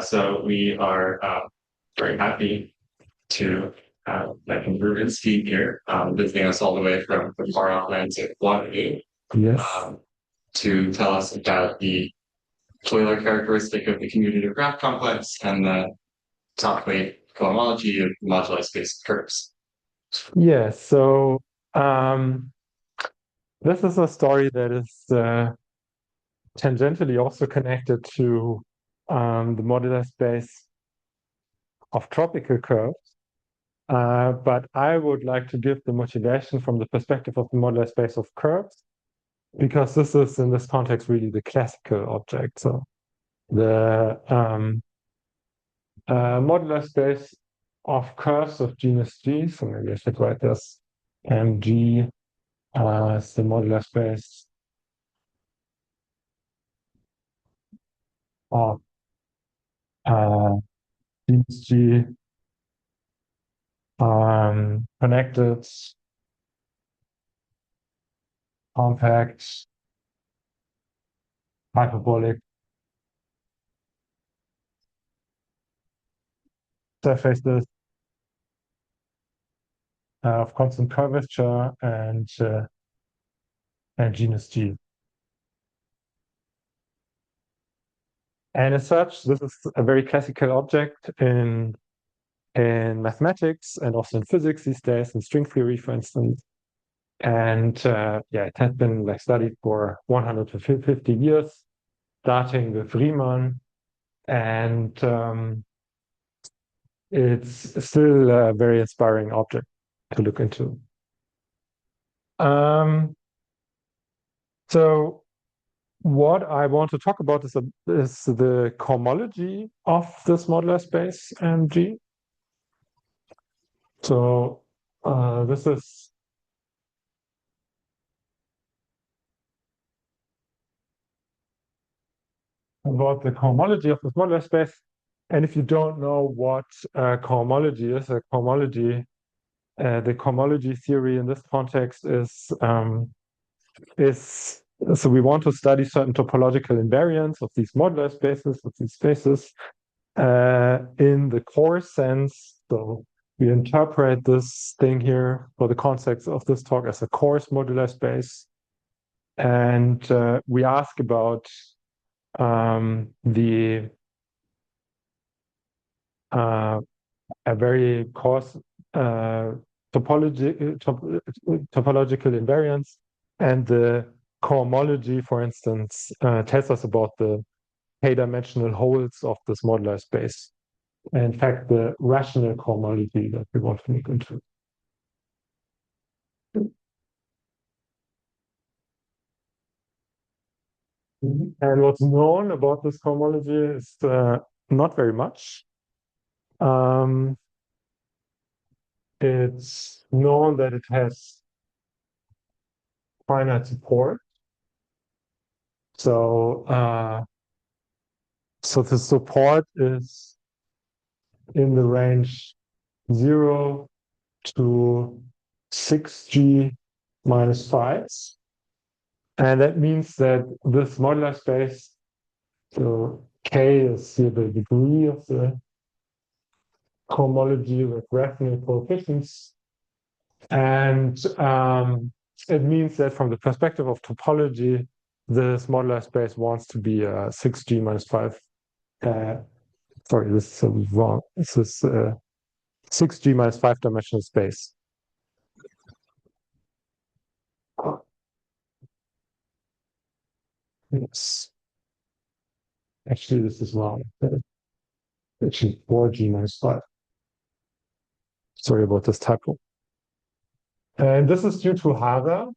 So we are very happy to have Borinsky here, visiting us all the way from the far off lands of Guadeloupe, Yes. to tell us about the Euler characteristic of the commutative graph complex and the top-weight cohomology of moduli space curves. Yes. So um, this is a story that is tangentially also connected to the modular space of tropical curves. But I would like to give the motivation from the perspective of the modular space of curves, because this is, in this context, really the classical object. So the modular space of curves of genus G. So maybe I should write this. And G is the modular space of genus G connected, compact, hyperbolic surfaces of constant curvature and genus G. And as such, this is a very classical object in mathematics and also in physics these days, in string theory, for instance. And yeah, it has been like studied for 150 years, starting with Riemann, and it's still a very inspiring object to look into. So what I want to talk about is the cohomology of this modular space G. So this is about the cohomology of this modular space. And if you don't know what cohomology is, the cohomology theory in this context is so we want to study certain topological invariants of these modular spaces, of these spaces, in the coarse sense. So we interpret this thing here for the context of this talk as a coarse modular space. And we ask about the a very coarse topological invariance, and the cohomology, for instance, tells us about the k-dimensional holes of this modular space. In fact, the rational cohomology that we want to look into. And what's known about this cohomology is not very much. It's known that it has finite support. So the support is in the range 0 to 6G minus 5. And that means that this modular space, so K is here the degree of the cohomology with rational coefficients. And it means that from the perspective of topology, this modular space wants to be a 6G minus 5. Sorry, this is wrong. This is 6G minus 5 dimensional space. Yes. Actually, this is wrong. Actually, 4G minus 5. Sorry about this typo. And this is due to Hara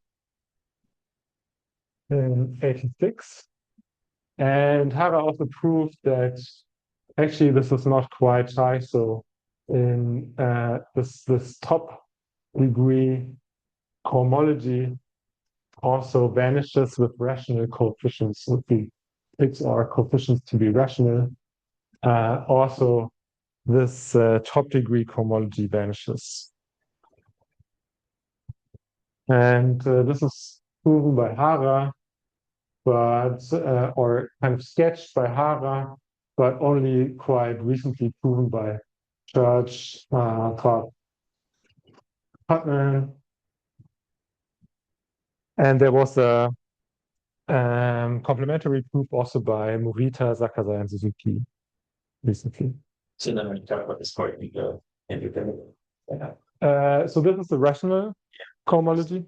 in 86. And Hara also proved that actually this is not quite high. So in this top degree cohomology also vanishes with rational coefficients, with the XR coefficients to be rational. Also, this top degree cohomology vanishes. And this is proven by Hara, but or kind of sketched by Hara, but only quite recently proven by Church, Putnam. And there was a complementary proof also by Morita, Sakazai, and Suzuki recently. So then when you talk about this part, you go independent. So this is the rational cohomology.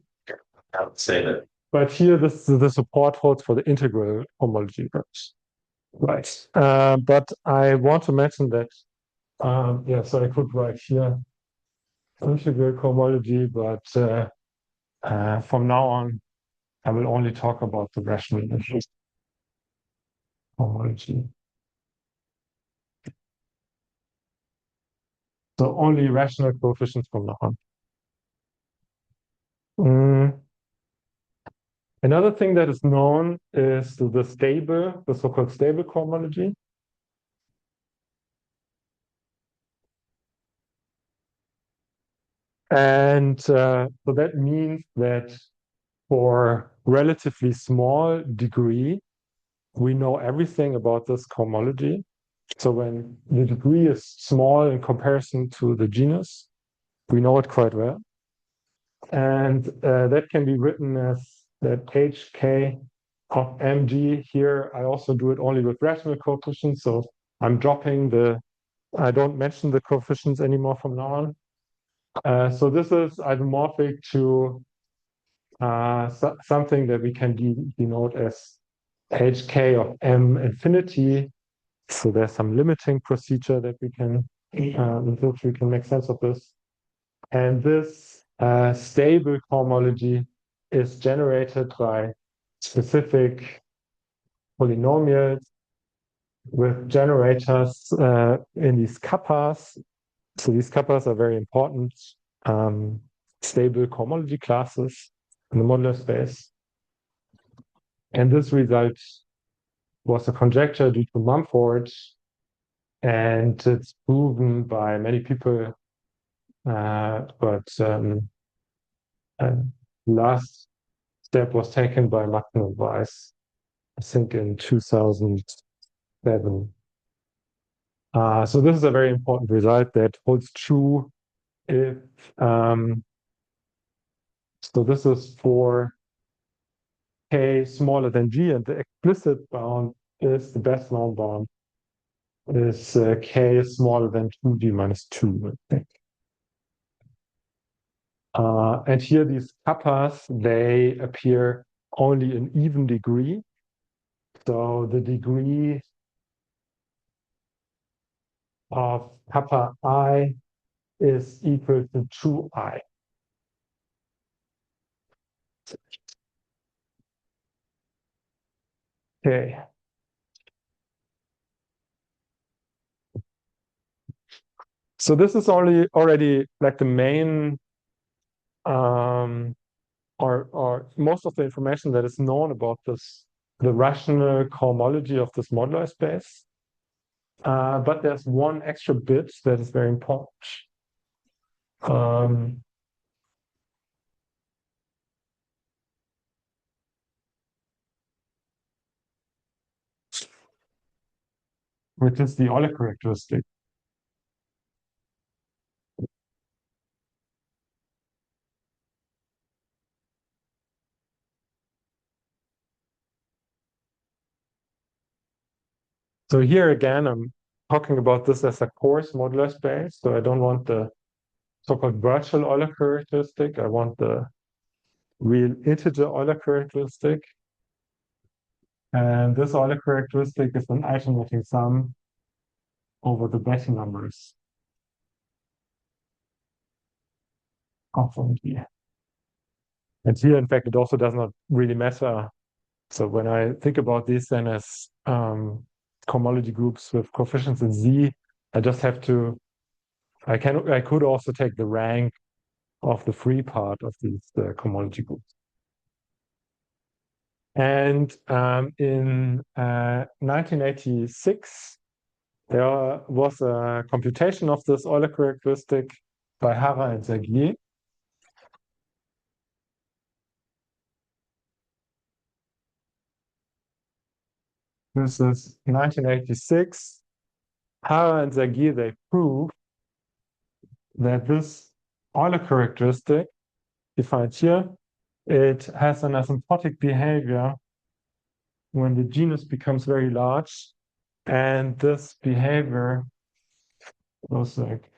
I would say that. But here, the support holds for the integral homology groups. Right. But I want to mention that, so I could write here integral cohomology, but from now on, I will only talk about the rational homology. So only rational coefficients from now on. Another thing that is known is the so-called stable cohomology. And so that means that for relatively small degree, we know everything about this cohomology. So when the degree is small in comparison to the genus, we know it quite well. And that can be written as that hk of mg. Here, I also do it only with rational coefficients. So I'm dropping I don't mention the coefficients anymore from now on. So this is isomorphic to something that we can denote as hk of m infinity. So there's some limiting procedure that we can, with which we can make sense of this. And this stable cohomology is generated by specific polynomials with generators in these kappas. So these kappas are very important stable cohomology classes in the modular space. And this result was a conjecture due to Mumford, and it's proven by many people. But last step was taken by Magno and Weiss, I think in 2007. So this is a very important result that holds true if, so this is for k smaller than g, and the explicit bound is the best known bound is k is smaller than 2g minus 2, I think. And here these kappas, they appear only in even degree. So the degree of kappa I is equal to 2i. Okay. So this is already like the main or most of the information that is known about the rational cohomology of this modular space. But there's one extra bit that is very important. Which is the Euler characteristic. So here again, I'm talking about this as a coarse modular space. So I don't want the so-called virtual Euler characteristic. I want the real integer Euler characteristic. And this Euler characteristic is an alternating sum over the Betti numbers of OMG. And here, in fact, it also does not really matter. So when I think about this then as cohomology groups with coefficients in Z, I just have to, I could also take the rank of the free part of these cohomology groups. And in 1986, there was a computation of this Euler characteristic by Hara and Zagier. This is 1986. Hara and Zagir, they prove that this Euler characteristic defined here, it has an asymptotic behavior when the genus becomes very large, and this behavior goes like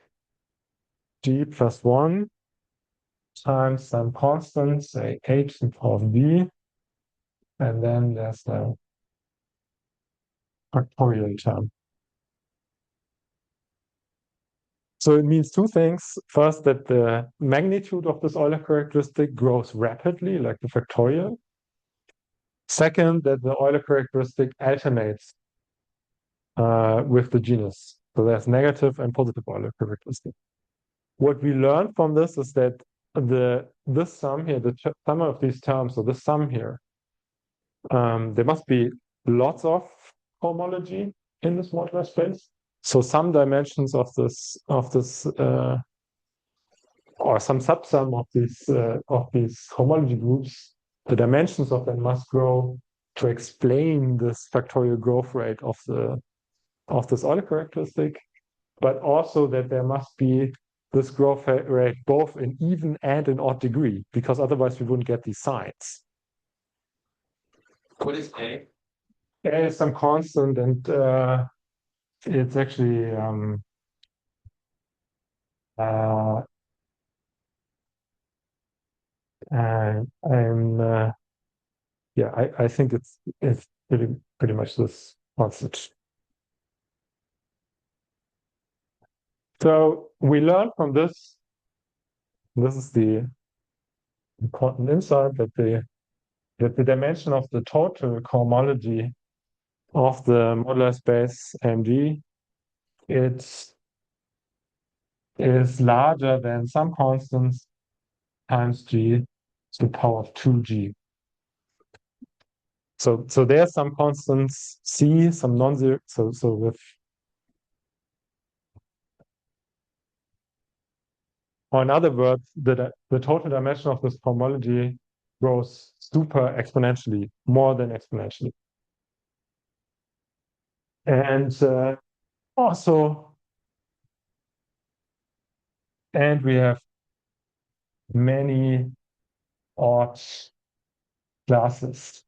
G plus 1 times some constant, say h in power of b, and then there's the factorial term. So it means two things. First, that the magnitude of this Euler characteristic grows rapidly, like the factorial. Second, that the Euler characteristic alternates with the genus. So there's negative and positive Euler characteristic. What we learned from this is that this sum here, the sum of these terms, so the sum here, there must be lots of homology in this modular space. So some dimensions of this or some subsum of these homology groups, the dimensions of them must grow to explain this factorial growth rate of this Euler characteristic, but also that there must be this growth rate both in even and in odd degree, because otherwise we wouldn't get these signs. What is A? A is some constant, and it's actually I think it's pretty much this constant. So we learned from this. This is the important insight that the dimension of the total cohomology of the modular space MG, it is larger than some constants times G to the power of 2G. So there's some constants C, some non-zero. So with, or in other words, the total dimension of this cohomology grows super exponentially, more than exponentially. And we have many odd classes.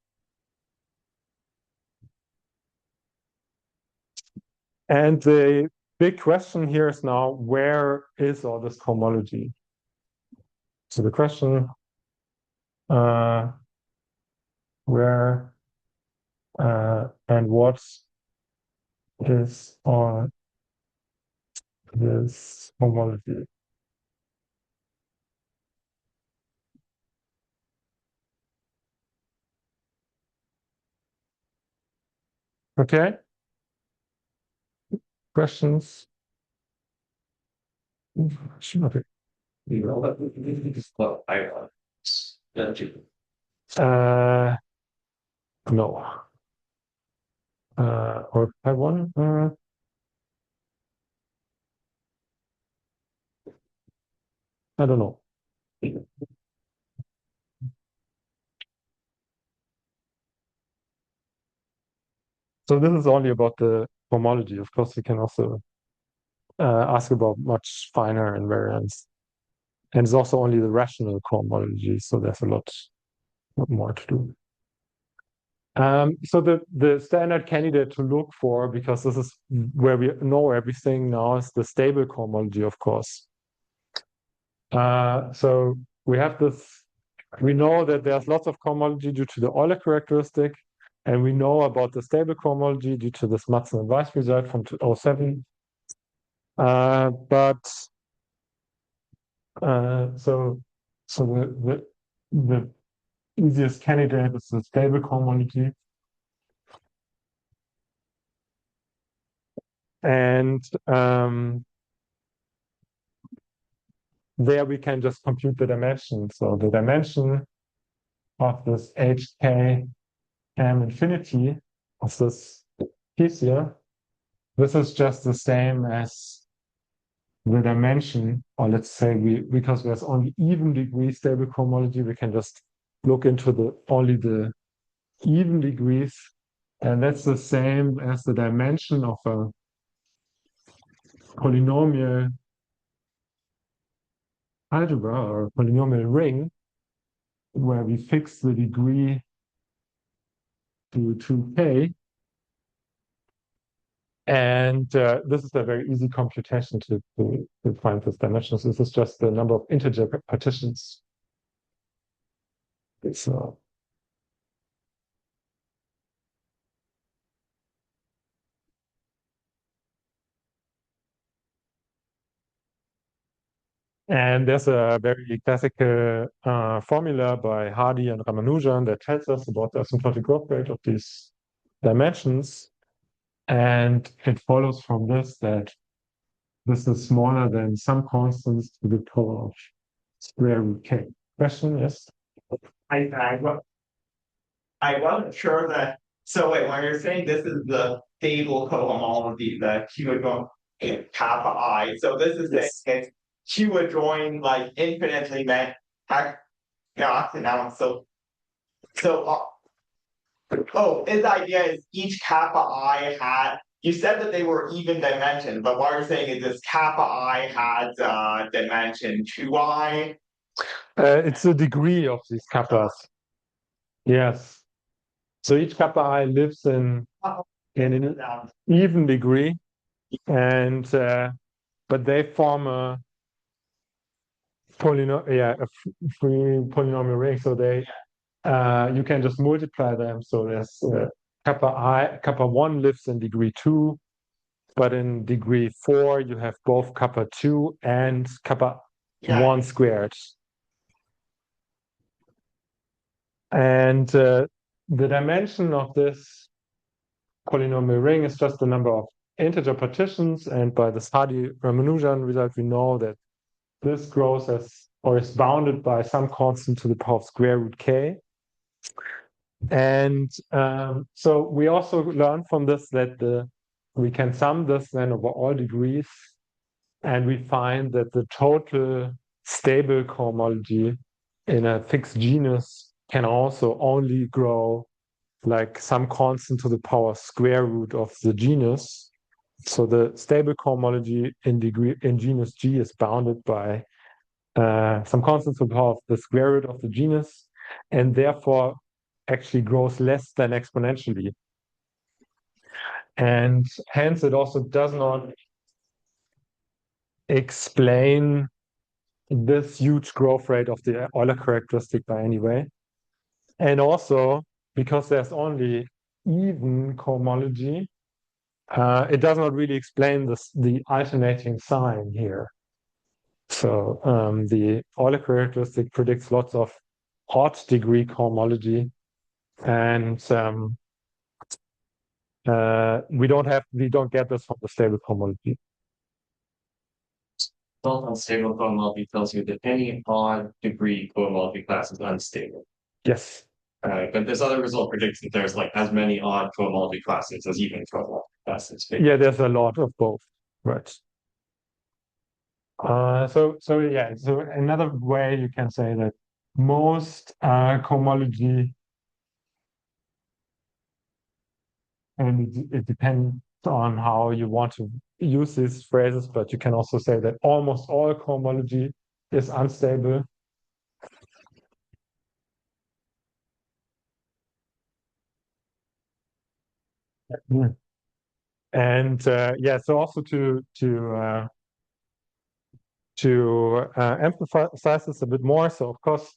And the big question here is now, where is all this cohomology? So the question, where and what is all this homology? Okay. Questions? Okay. No. Or I one. I don't know. So this is only about the homology. Of course, we can also ask about much finer invariants. And it's also only the rational cohomology, so there's a lot more to do. So the standard candidate to look for, because this is where we know everything now, is the stable cohomology, of course. So we have this, we know that there's lots of cohomology due to the Euler characteristic, and we know about the stable cohomology due to this Madsen and Weiss result from 2007. So the easiest candidate is the stable cohomology. And there we can just compute the dimension. So the dimension of this HK M infinity of this piece here, this is just the same as the dimension, or let's say because there's only even degree stable cohomology, we can just look into only the even degrees, and that's the same as the dimension of a polynomial algebra or polynomial ring where we fix the degree to 2k. And this is a very easy computation to find this dimensions. This is just the number of integer partitions. So and there's a very classical formula by Hardy and Ramanujan that tells us about the asymptotic growth rate of these dimensions. And it follows from this that this is smaller than some constants to the power of square root k. Question is? I wasn't sure that. So wait, when you're saying this is the stable cohomology, the Q adjoint kappa I. So this is Yes. it's Q adjoint like infinitely meant. Yeah, now so his idea is each kappa I had. You said that they were even dimension, but what you're saying is this kappa I has dimension 2i. It's the degree of these kappas. Yes. So each kappa I lives in an even degree, and but they form a free polynomial ring. So they you can just multiply them. So there's kappa 1 lives in degree 2, but in degree 4 you have both kappa 2 and kappa 1 squared. And the dimension of this polynomial ring is just the number of integer partitions, and by this Hardy-Ramanujan result we know that this grows as or is bounded by some constant to the power of square root k. And so we also learn from this that we can sum this then over all degrees, and we find that the total stable cohomology in a fixed genus can also only grow like some constant to the power square root of the genus. So the stable cohomology in genus G is bounded by some constant to the power of the square root of the genus, and therefore actually grows less than exponentially. And hence it also does not explain this huge growth rate of the Euler characteristic by any way. And also, because there's only even cohomology, it does not really explain the alternating sign here. So the Euler characteristic predicts lots of odd degree cohomology, and we don't get this from the stable cohomology. Unstable cohomology tells you that any odd degree cohomology class is unstable. Yes. But this other result predicts that there's like as many odd cohomology classes as even cohomology classes. Yeah, there's a lot of both, right? So another way you can say that most cohomology, and it depends on how you want to use these phrases, but you can also say that almost all cohomology is unstable. And so also to emphasize this a bit more. So of course,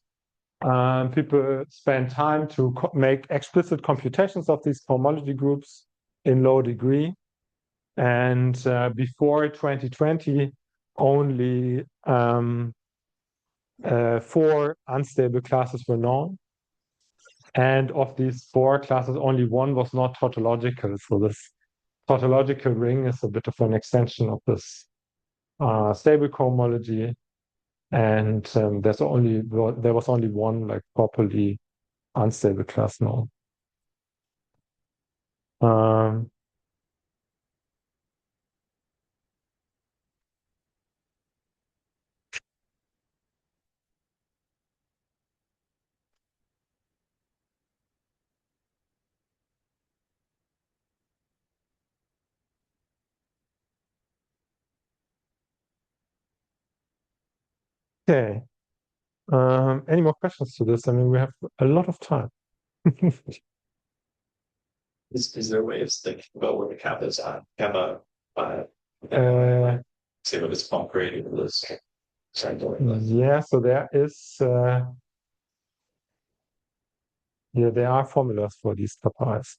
people spend time to make explicit computations of these cohomology groups in low degree. And before 2020, only 4 unstable classes were known. And of these 4 classes, only one was not tautological. So this tautological ring is a bit of an extension of this stable cohomology. And there was only one like properly unstable class known. Okay. Any more questions to this? I mean, we have a lot of time. Is there a way of thinking about where the kappa is at? Kappa, say what its pump rating is. Yeah, so there is there are formulas for these kappas.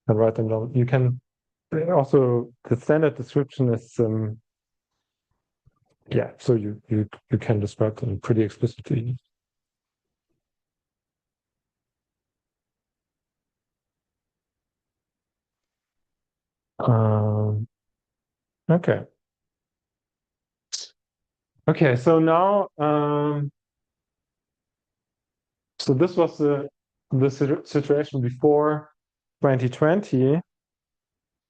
And write them down. You can also, the standard description is so you can describe them pretty explicitly. Okay. Okay, so now so this was the situation before 2020,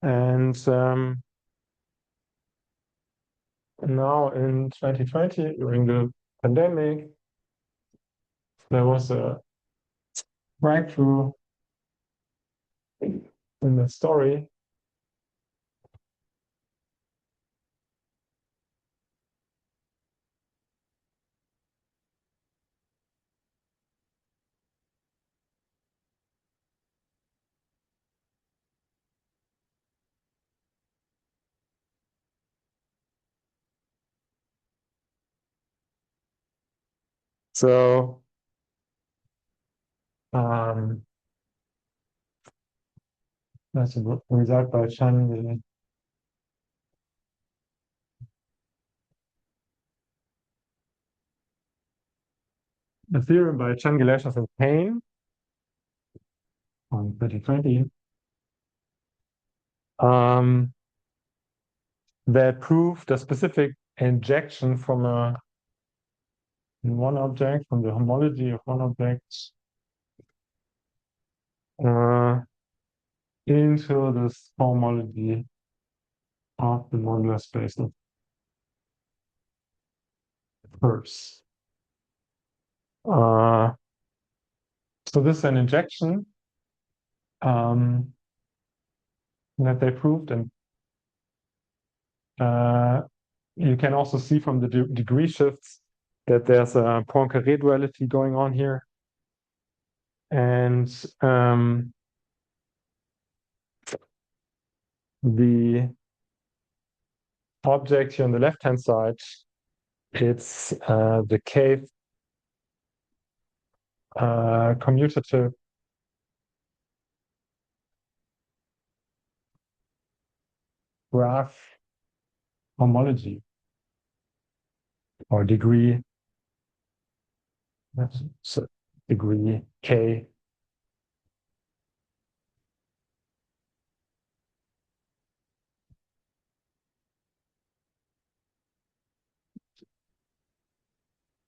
and now in 2020 during the pandemic, there was a breakthrough in the story. So that's a result by Chan. A theorem by Chan, Gelasius, and Payne on 2020 that proved a specific injection from one object, from the homology of one object into this homology of the modular space of curves. So this is an injection that they proved, and you can also see from the degree shifts that there's a Poincare duality going on here. And the object here on the left-hand side, it's the K commutative graph homology or degree. So degree K.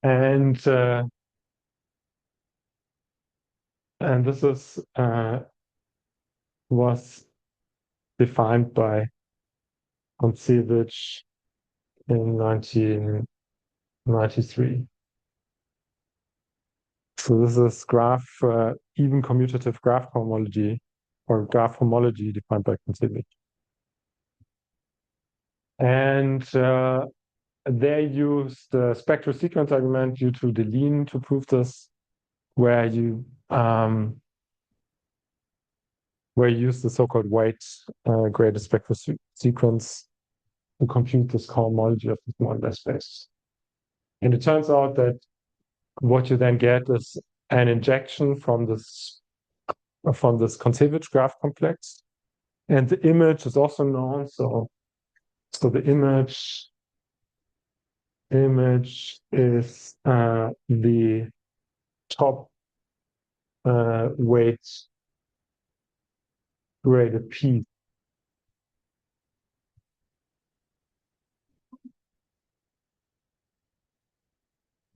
And this is was defined by Kontsevich in 1993. So this is graph even commutative graph homology or graph homology defined by Kontsevich. And they used the spectral sequence argument due to Deligne to prove this, where you use the so-called weight graded spectral sequence to compute this cohomology of this modular space. And it turns out that what you then get is an injection from this Kontsevich graph complex, and the image is also known. So the image is the top weight graded piece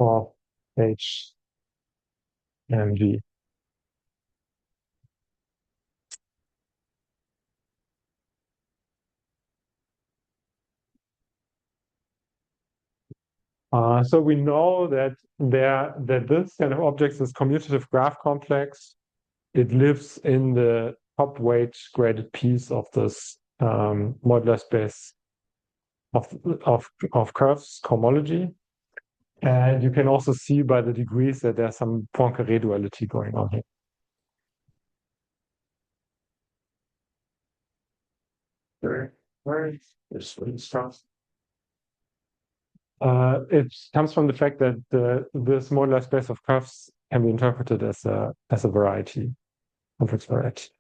of H and G. So we know that this kind of object is commutative graph complex. It lives in the top weight graded piece of this modular space of curves cohomology. And you can also see by the degrees that there's some Poincare duality going on here. Where is this really strong? It comes from the fact that this modular space of curves can be interpreted as a variety, complex variety.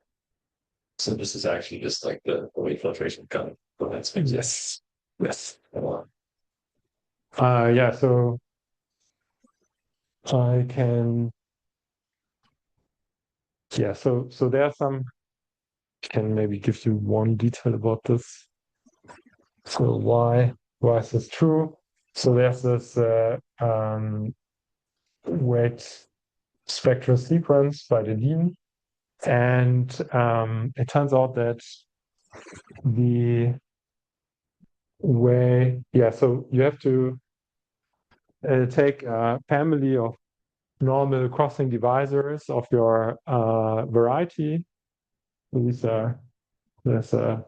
So this is actually just like the wave filtration gun. That's Yes. Yes. Yeah, so I can, yeah, so there are some, can maybe give you one detail about this. So why is this true? So there's this weight spectral sequence by the Dean, and it turns out that the way, yeah, so you have to take a family of normal crossing divisors of your variety. These are so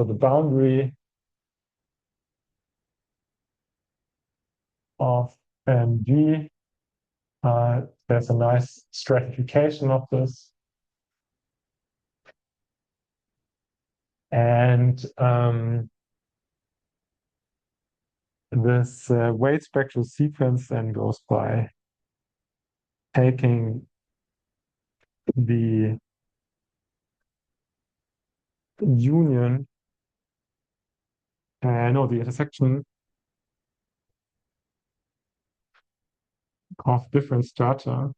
the boundary of MG. There's a nice stratification of this, and this weight spectral sequence then goes by taking the union, no, the intersection of different strata.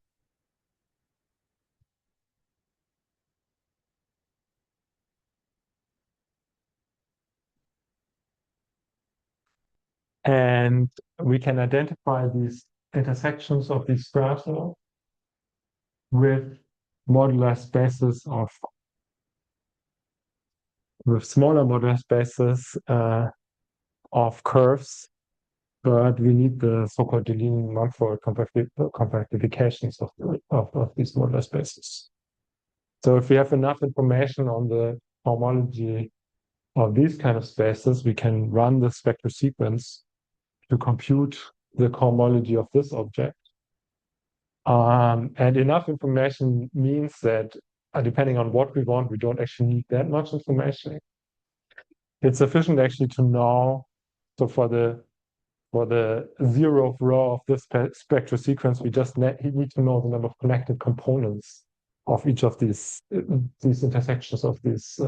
And we can identify these intersections of these strata with modular spaces with smaller modular spaces of curves, but we need the so-called delineant manifold compactifications of these modular spaces. So if we have enough information on the homology of these kind of spaces, we can run the spectral sequence to compute the cohomology of this object. And enough information means that depending on what we want, we don't actually need that much information. It's sufficient actually to know, so for the zeroth row of this spectral sequence, we just need to know the number of connected components of each of these intersections of these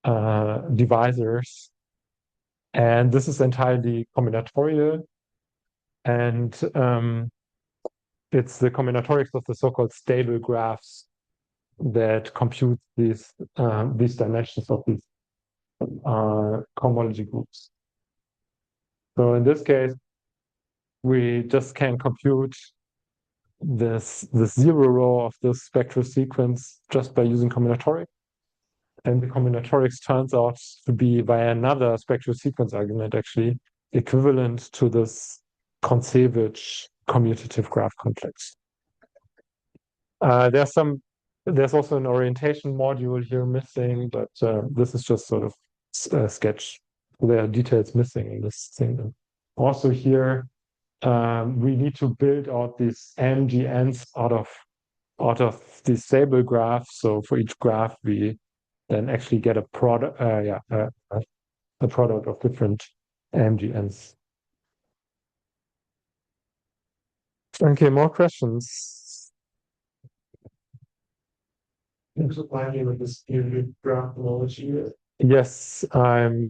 divisors. And this is entirely combinatorial. And it's the combinatorics of the so-called stable graphs that compute these dimensions of these cohomology groups. So in this case, we just can compute this zero row of this spectral sequence just by using combinatorics. And the combinatorics turns out to be by another spectral sequence argument actually equivalent to this Kontsevich commutative graph complex. There's also an orientation module here missing, but this is just sort of a sketch. There are details missing in this thing. Also here, we need to build out these MGNs out of these stable graphs. So for each graph, we then actually get a product, a product of different MGNs. Okay, more questions. With this graph homology. Yes, I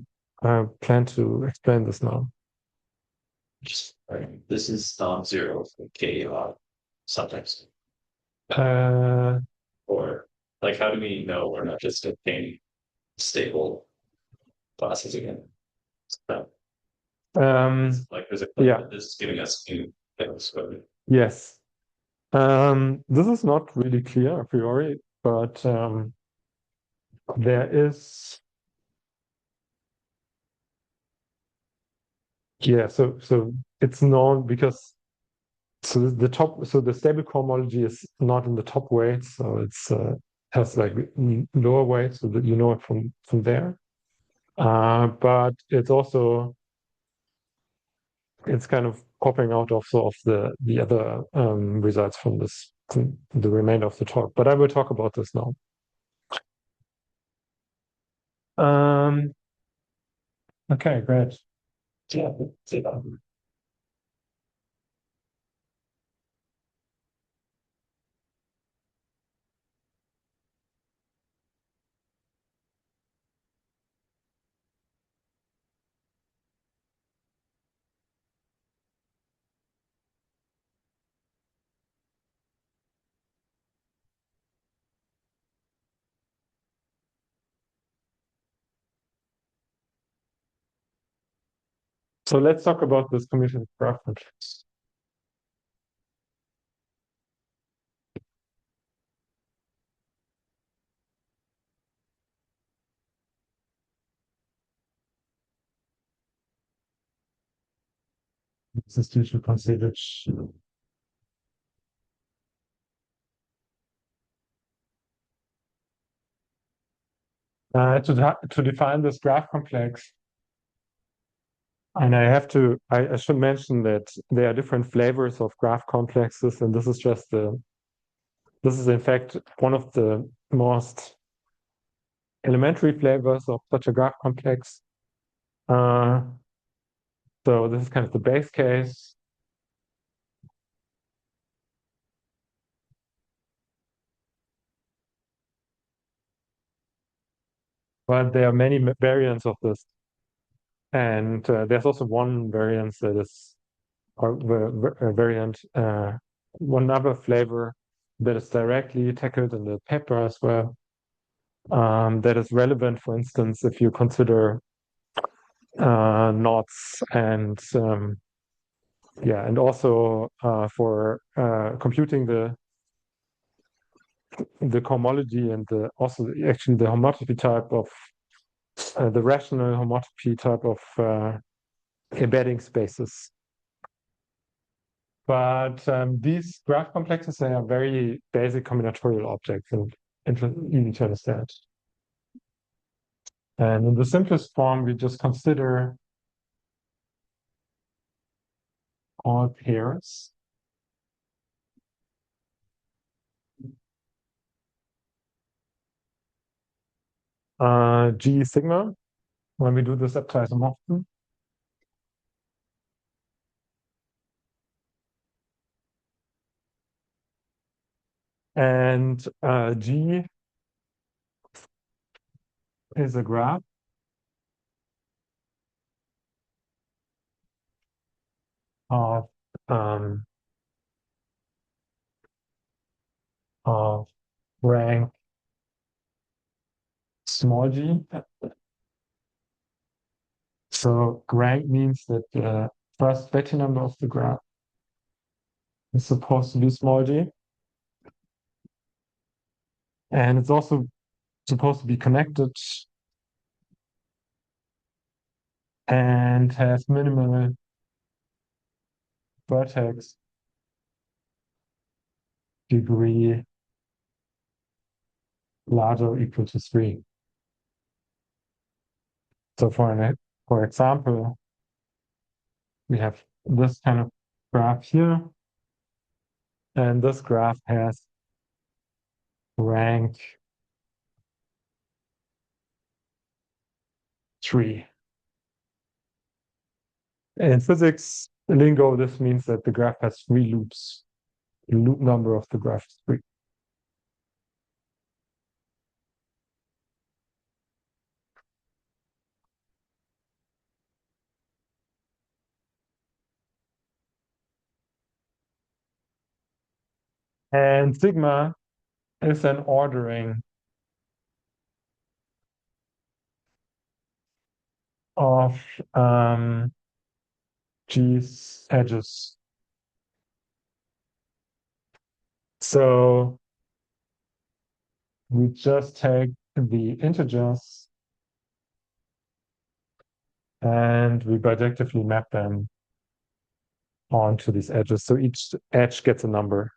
plan to explain this now. This is non-zero for K subjects. Or like, how do we know we're not just obtaining stable classes again? So, like, there's a this is giving us new things. Yes. This is not really clear a priori, but there is. Yeah, so it's known because the stable cohomology is not in the top weight, so it's has like lower weight, so that you know it from there. But it's kind of copying out of sort of the other results from this, the remainder of the talk. But I will talk about this now. Okay, great. Yeah, so let's talk about this commutative graph matrix. This is due to considered. To define this graph complex, and I should mention that there are different flavors of graph complexes, and this is in fact one of the most elementary flavors of such a graph complex. So this is kind of the base case. But there are many variants of this. And there's also one variance that is, or variant, one other flavor that is directly tackled in the paper as well. That is relevant, for instance, if you consider knots and and also for computing the cohomology and also actually the homotopy type of the rational homotopy type of embedding spaces. But these graph complexes, they are very basic combinatorial objects and easy to understand. And in the simplest form, we just consider all pairs. G sigma, when we do this isomorphism. And G is a graph of rank small g. So rank means that the first vector number of the graph is supposed to be small g. And it's also supposed to be connected and has minimal vertex degree larger or equal to 3. So for example, we have this kind of graph here, and this graph has rank 3. In physics lingo, this means that the graph has 3 loops. The loop number of the graph is 3. And sigma is an ordering of G's edges. So we just take the integers and we bijectively map them onto these edges. So each edge gets a number.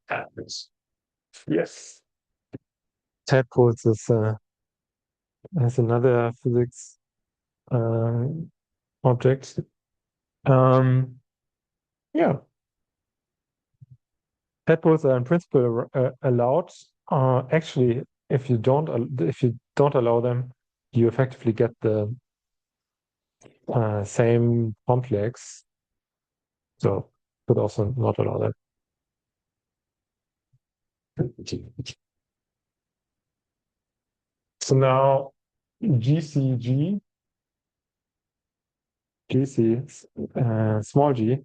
patterns. Yes. Tadpoles is another physics object. Yeah. Tadpoles are in principle allowed. Actually, if you don't allow them, you effectively get the same complex. So could also not allow that. So now GC, small g,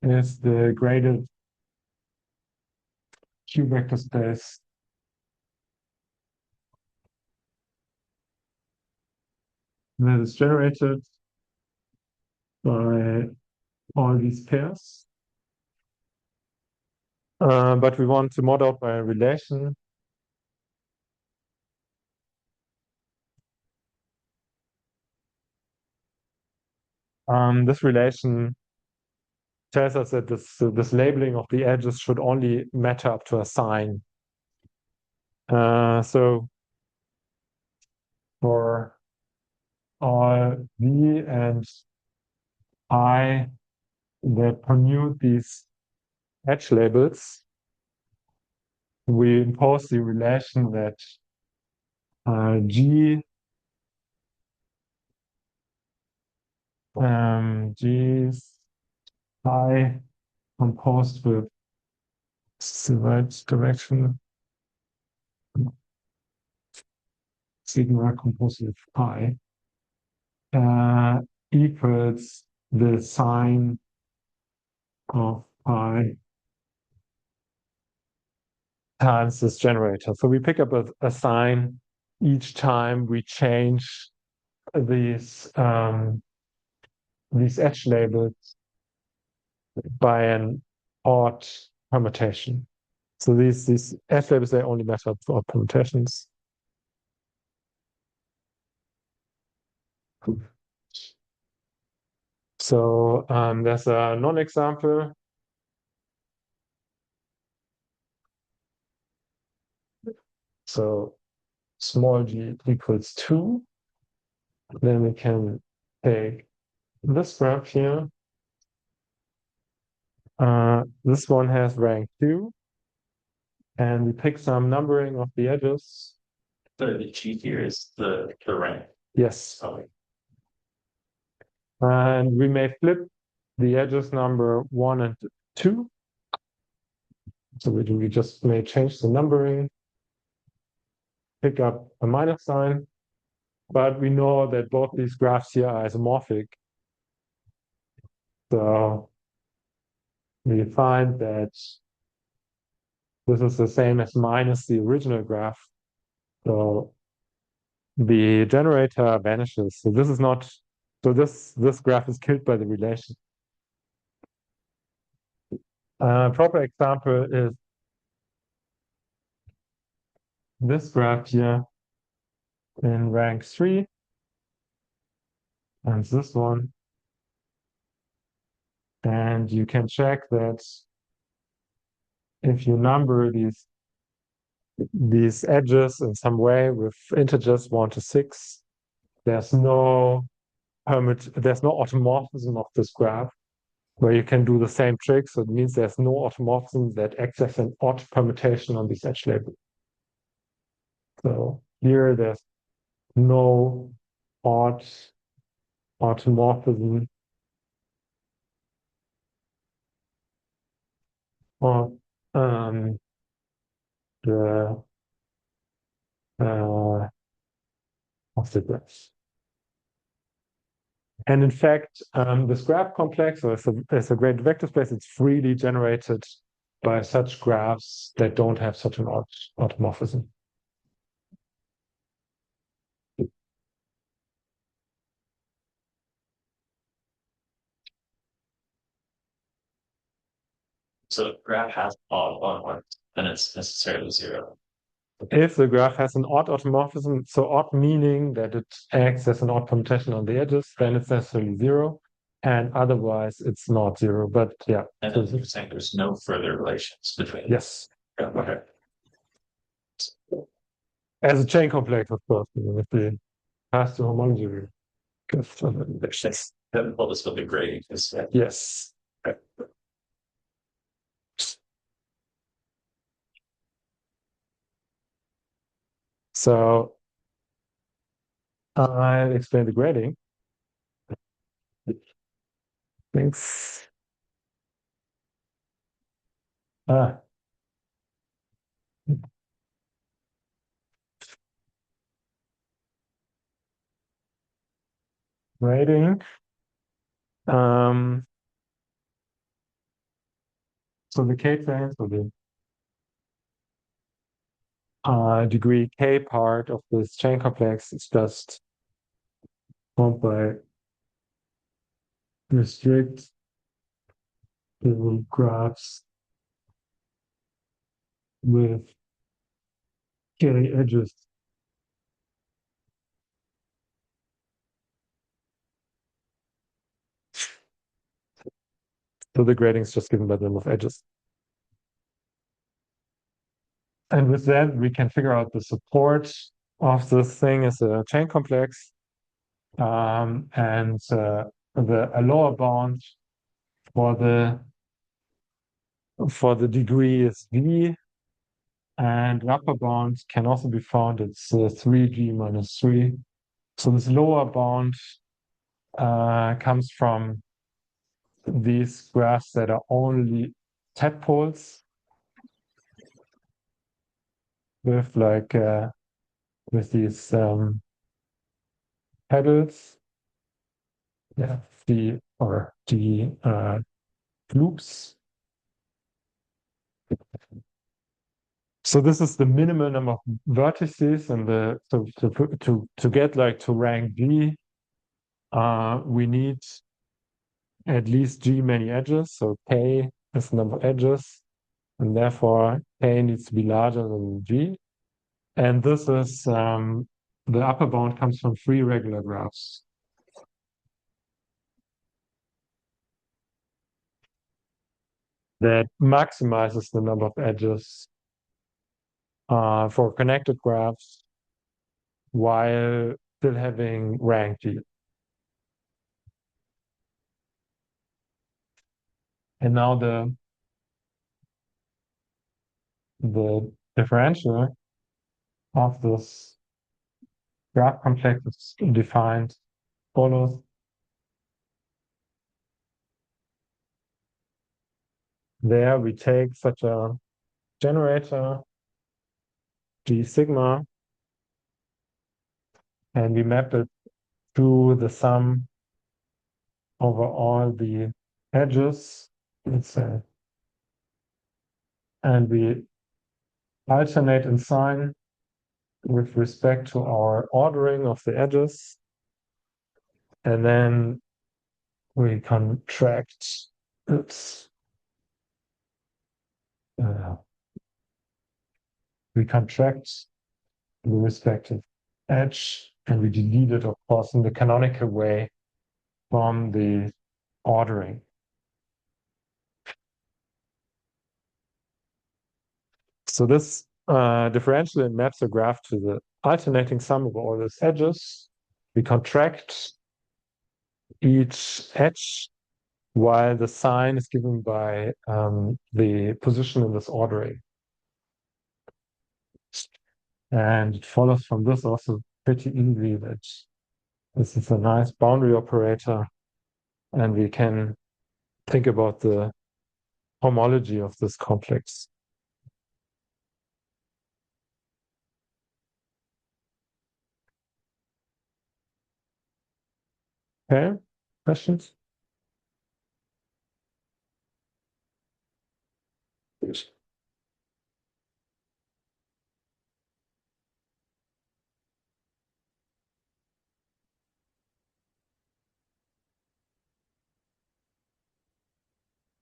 is the graded Q vector space that is generated by all these pairs. But we want to mod out by a relation. This relation tells us that this labeling of the edges should only matter up to a sign. So for all v and I that permute these edge labels, we impose the relation that G psi composed with the right direction, sigma composed with pi, equals the sine of pi times this generator. So we pick up a sign each time we change these edge labels by an odd permutation. So these edge labels, they only matter for odd permutations. So there's a non-example. So small g equals 2. Then we can take this graph here. This one has rank 2. And we pick some numbering of the edges. So the G here is the rank. Yes. Okay. And we may flip the edges number 1 and 2. So we just may change the numbering, pick up a minus sign, but we know that both these graphs here are isomorphic. So we find that this is the same as minus the original graph. So the generator vanishes. So this is not, so this graph is killed by the relation. Proper example is this graph here in rank 3 and this one. And you can check that if you number these edges in some way with integers 1 to 6, there's no automorphism of this graph where you can do the same trick. So it means there's no automorphism that acts as an odd permutation on these edge labels. So here there's no odd automorphism of the graphs. And in fact, this graph complex, or it's a great vector space, it's freely generated by such graphs that don't have such an odd automorphism. So if graph has odd on one, then it's necessarily 0. If the graph has an odd automorphism, so odd meaning that it acts as an odd permutation on the edges, then it's necessarily 0. and otherwise it's not zero. But yeah. And then you're saying there's no further relations between. Yes. Okay. As a chain complex, of course, with the path to homology. Well, this will be great. Yes. So I'll explain the grading. Thanks. Grading. So the K-train, so the degree K part of this chain complex is just formed by restrict the graphs with K edges. So the grading is just given by the number of edges. And with that, we can figure out the support of this thing as a chain complex. And a lower bound for the degree is V, and the upper bound can also be found. It's 3G minus 3. So this lower bound comes from these graphs that are only tadpoles with with these pedals, yeah, the loops. So this is the minimal number of vertices, and to get like to rank G, we need at least G many edges. So K is the number of edges, and therefore K needs to be larger than G. And this is the upper bound comes from 3 regular graphs. That maximizes the number of edges for connected graphs while still having rank G. And now the differential of this graph complex is defined follows. There we take such a generator G sigma and we map it to the sum over all the edges, let's say, and we alternate in sign with respect to our ordering of the edges, and then we contract the respective edge, and we delete it, of course, in the canonical way from the ordering. So this differential maps the graph to the alternating sum of all these edges. We contract each edge while the sign is given by the position in this ordering. And it follows from this also pretty easily that this is a nice boundary operator, and we can think about the homology of this complex. Okay, questions?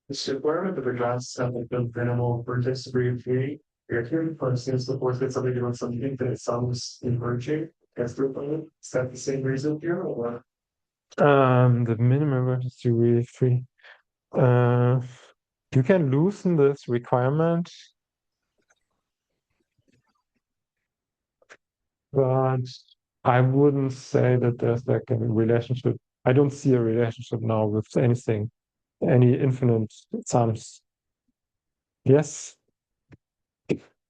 This requirement of the graphs have like the minimal vertex degree of three. Here, for instance, the force that somebody doing something that it sums inverging as through it. Is that the same reason here or? The minimum versus degree 3. You can loosen this requirement, but I wouldn't say that there's like a relationship. I don't see a relationship now with anything, any infinite sums. Yes.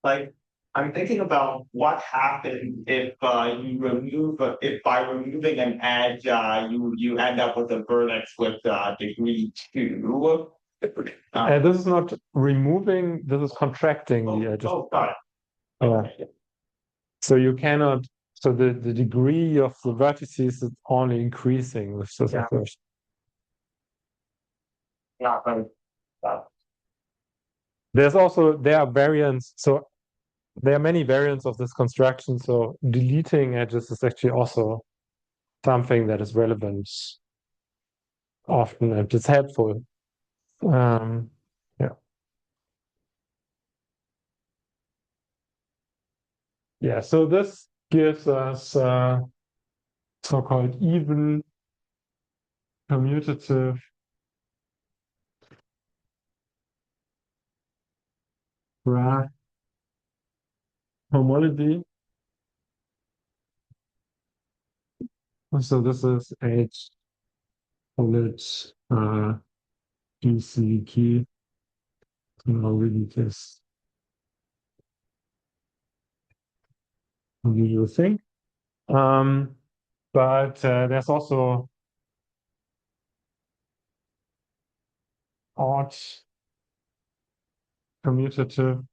Like, I'm thinking about what happens if if by removing an edge, you end up with a vertex with degree 2. This is not removing, this is contracting the edges. Got it. Yeah. So you cannot, so the degree of the vertices is only increasing with this approach. Yeah, There are variants, so there are many variants of this construction, so deleting edges is actually also something that is relevant often, and it's helpful. Yeah. Yeah, so this gives us so-called even commutative graph homology. So this is H solid GC key. Really just unusual thing. But there's also odd commutative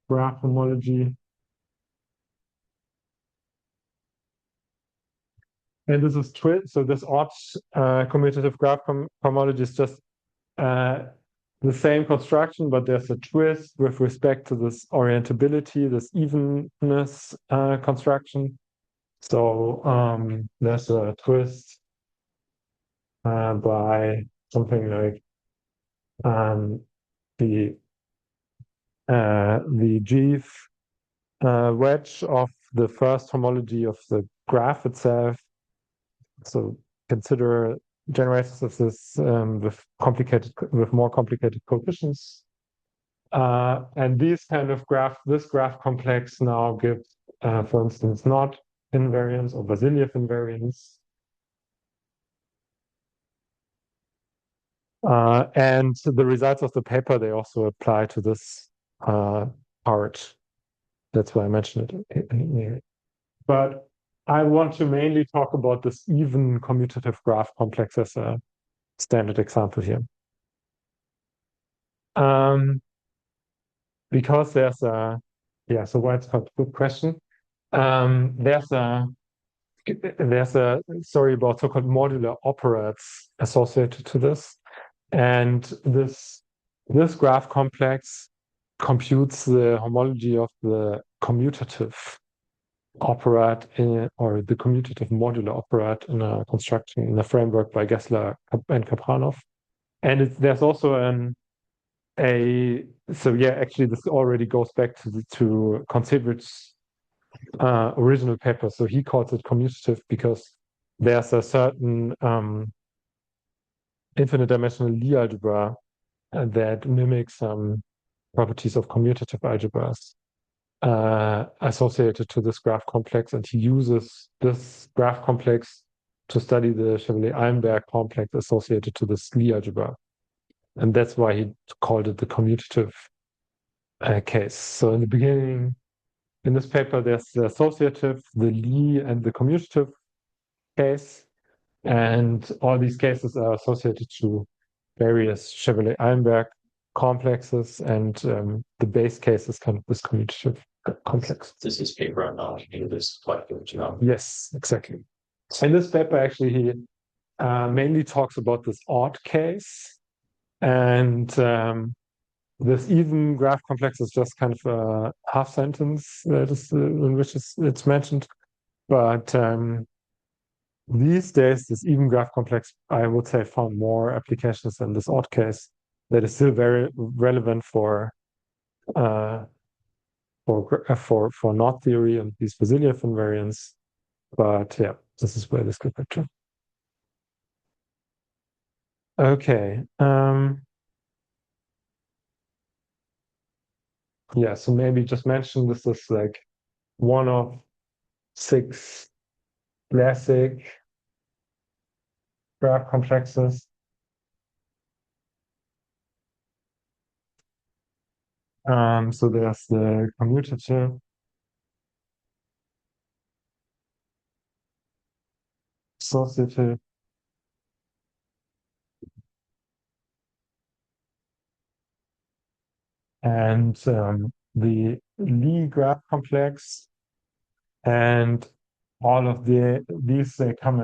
graph homology. And this is so this odd commutative graph homology is just the same construction, but there's a twist with respect to this orientability, this evenness construction. So there's a twist by something like the G wedge of the first homology of the graph itself. So consider generators of this with more complicated coefficients. And these kind of this graph complex now gives, for instance, not invariance or Vasiljev invariance. And the results of the paper, they also apply to this part. That's why I mentioned it. But I want to mainly talk about this even commutative graph complex as a standard example here. Because there's so why it's called good question. There's a story about so-called modular operands associated to this. And this graph complex computes the homology of the commutative operand or the commutative modular operand in a construction in a framework by Gessler and Kapranov. And there's also actually this already goes back to Concevich's original paper. So he calls it commutative because there's a certain infinite dimensional Lie algebra that mimics some properties of commutative algebras associated to this graph complex, and he uses this graph complex to study the Chevalier-Eilenberg complex associated to this Lie algebra. And that's why he called it the commutative case. So in the beginning, in this paper, there's the associative, the Lie, and the commutative case. And all these cases are associated to various Chevalier-Eilenberg complexes, and the base case is kind of this commutative complex. This is paper on knowledge, this quite good job. Yes, exactly. In this paper, actually, he mainly talks about this odd case, and this even graph complex is just kind of a half sentence that is in which it's mentioned. But these days, this even graph complex, I would say, found more applications than this odd case that is still very relevant for knot theory and these Vasiljev invariants. But yeah, this is where this could be true. Okay. Yeah, so maybe just mention this is like one of 6 classic graph complexes. So there's the commutative, associative, and the Lie graph complex, and all of these they come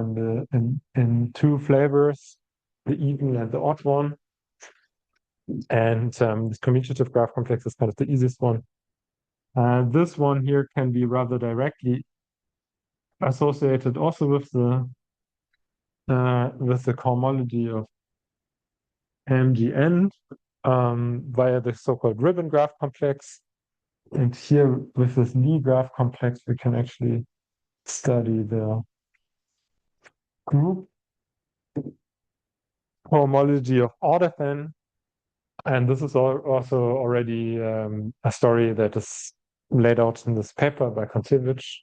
in 2 flavors, the even and the odd one. And this commutative graph complex is kind of the easiest one. This one here can be rather directly associated also with the cohomology of MGN via the so-called ribbon graph complex. And here with this Lie graph complex, we can actually study the group cohomology of order n. And this is also already a story that is laid out in this paper by Kontsevich,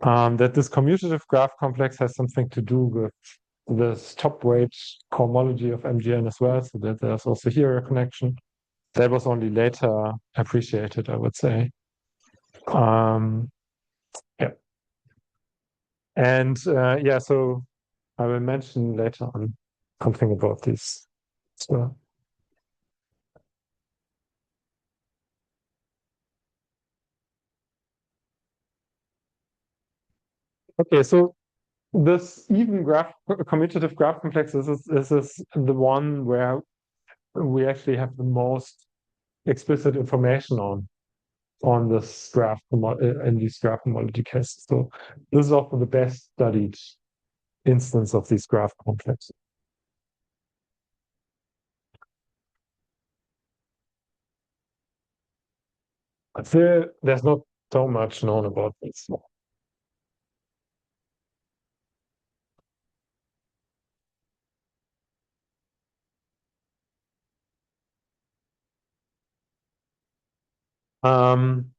that this commutative graph complex has something to do with this top weight cohomology of MGN as well, so that there's also here a connection. That was only later appreciated, I would say. Yeah. And yeah, so I will mention later on something about this as well. Okay, so this even graph, commutative graph complex, this is the one where we actually have the most explicit information on this graph in these graph homology cases. So this is often the best studied instance of these graph complexes. But there's not so much known about this. Um,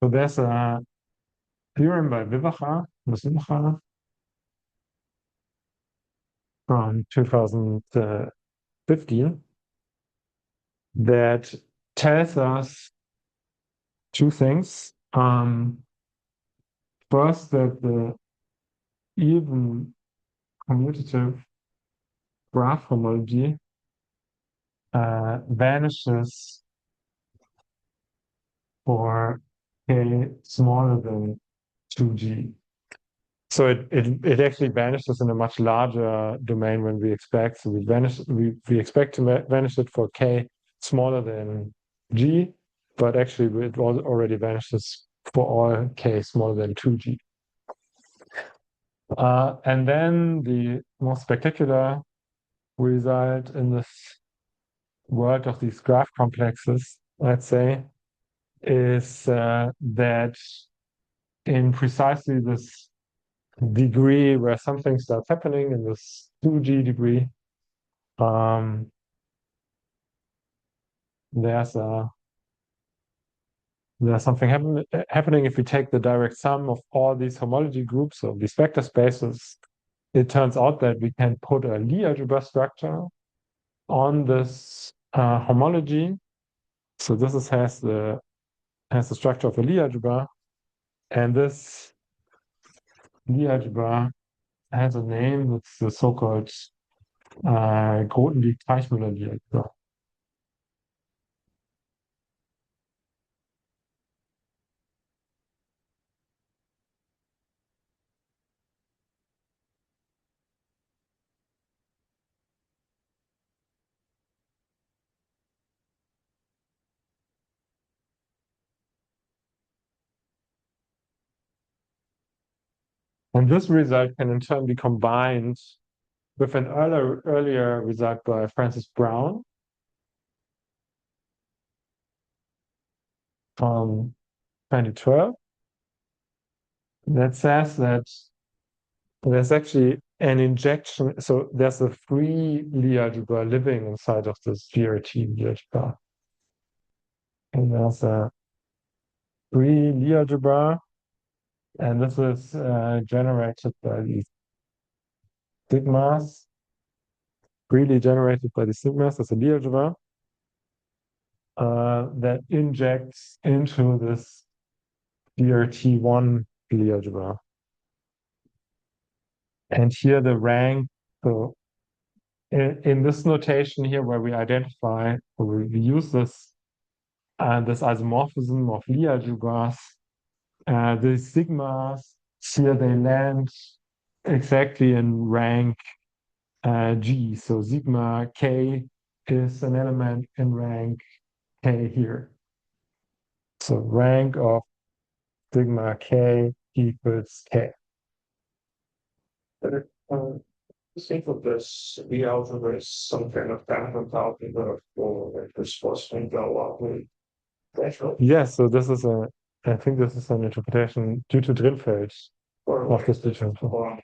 so there's a theorem by Vivacha from 2015 that tells us 2 things. First, that the even commutative graph homology vanishes for k smaller than 2g. So it actually vanishes in a much larger domain than we expect. So we expect to vanish it for k smaller than g, but actually it already vanishes for all k smaller than 2g. And then the most spectacular result in this world of these graph complexes, let's say, is that in precisely this degree where something starts happening in this 2g degree, there's something happening if we take the direct sum of all these homology groups of these vector spaces. It turns out that we can put a Lie algebra structure on this homology. So this has the structure of a Lie algebra, and this Lie algebra has a name. It's the so-called Grothendieck-Teichmüller Lie algebra. And this result can in turn be combined with an earlier result by Francis Brown from 2012 that says that there's actually an injection. So there's a free Lie algebra living inside of this GRT Lie algebra. And there's a free Lie algebra, and this is generated by these sigmas, freely generated by the sigmas as a Lie algebra that injects into this GRT1 Lie algebra. And here the rank, so in this notation here where we identify, or we use this isomorphism of Lie algebras, the sigmas here, they land exactly in rank G. So sigma k is an element in rank k here. So rank of sigma k equals k. Think of this, the algebra is some kind of phantom algebra for the supposed to go up with. Yes, so this is I think this is an interpretation due to Drinfeld of this differential.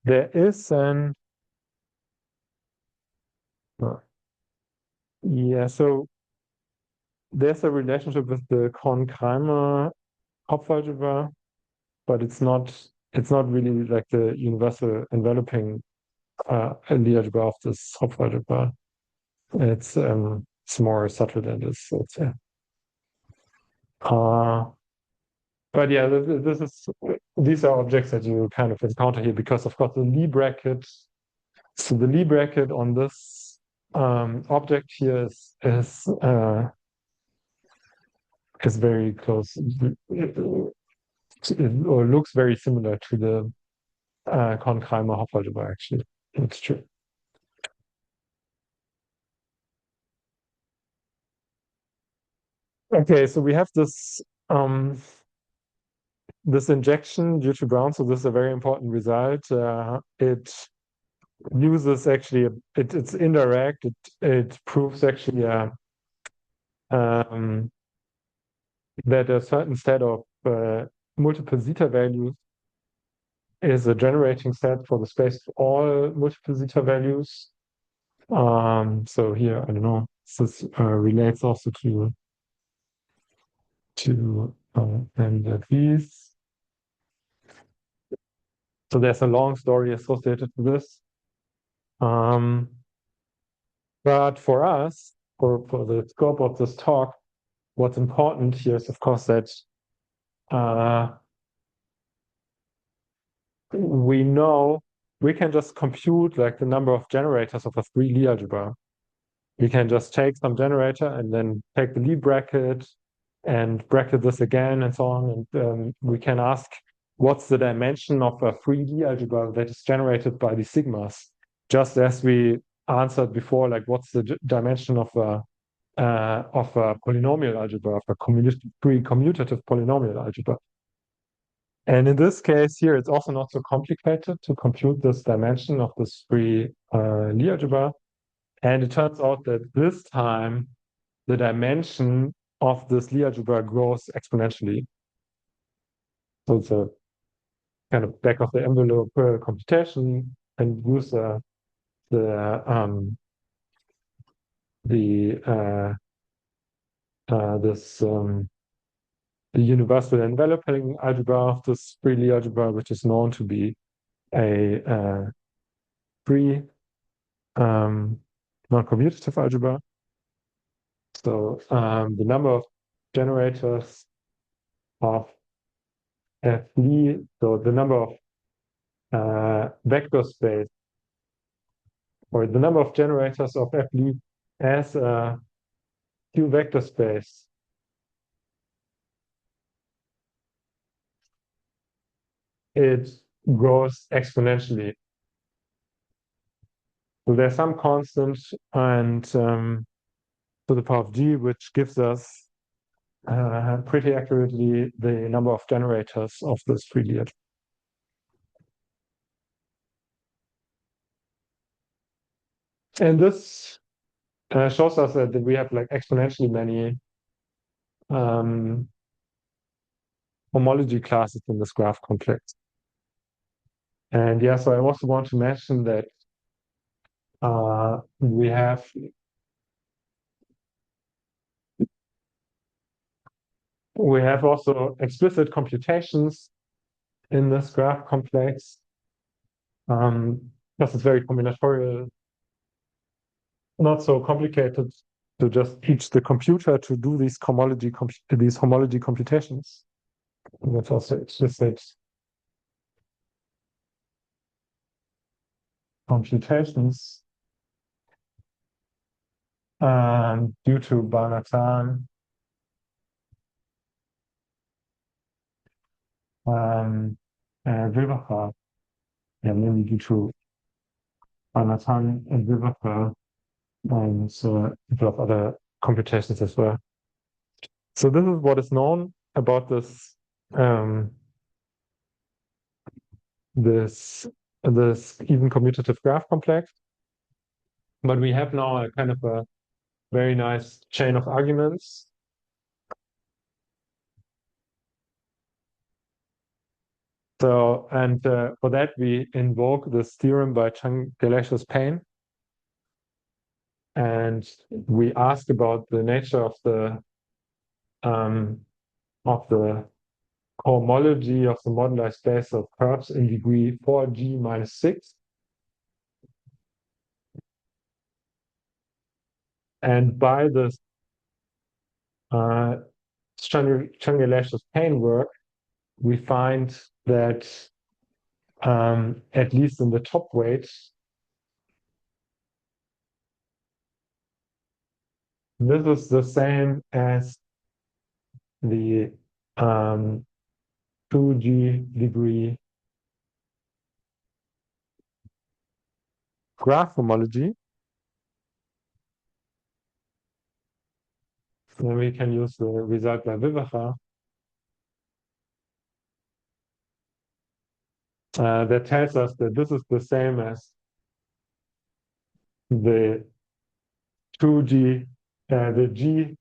There is so there's a relationship with the Korn-Kreimer Hopf algebra, but it's not really like the universal enveloping Lie algebra of this Hopf algebra. It's more subtle than this, so it's but yeah, these are objects that you kind of encounter here because of course the Lie bracket. So the Lie bracket on this object here is very close, or looks very similar to the Korn-Kreimer Hopf algebra. Actually, it's true. Okay, so we have this this injection due to Brown. So this is a very important result. It uses actually it's indirect. It proves actually that a certain set of multiple zeta values is a generating set for the space of all multiple zeta values. So here, I don't know, this relates also to these. So there's a long story associated with this. But for us, for the scope of this talk, what's important here is, of course, that we know we can just compute like the number of generators of a free Lie algebra. We can just take some generator and then take the Lie bracket and bracket this again and so on. And we can ask what's the dimension of a free Lie algebra that is generated by the sigmas, just as we answered before, like what's the dimension of a polynomial algebra, of a free commutative polynomial algebra. And in this case here, it's also not so complicated to compute this dimension of this free Lie algebra. And it turns out that this time, the dimension of this Lie algebra grows exponentially. So it's a kind of back of the envelope computation, and use the universal enveloping algebra of this free Lie algebra, which is known to be a free non-commutative algebra. So the number of generators of Fd, so the number of vector space, or the number of generators of Fd as a Q vector space it grows exponentially. So there's some constant and to the power of g, which gives us pretty accurately the number of generators of this free Lie. And this shows us that we have like exponentially many homology classes in this graph complex. And yeah, so I also want to mention that we have also explicit computations in this graph complex, because it's very combinatorial, not so complicated to just teach the computer to do these homology computations. And that's also explicit computations due to Banatan, and Wilbacher, mainly due to Banatan and Wilbacher, and so a couple of other computations as well. So this is what is known about this this even commutative graph complex. But we have now a kind of a very nice chain of arguments. So, and for that we invoke this theorem by Chang-Delicious Payne. And we ask about the nature of the cohomology of the moduli space of curves in degree 4g minus 6. And by this Chang-Delicious Payne work, we find that at least in the top weight, this is the same as the 2g degree graph homology. Then we can use the result by Wilbacher. That tells us that this is the same as the 2g, the g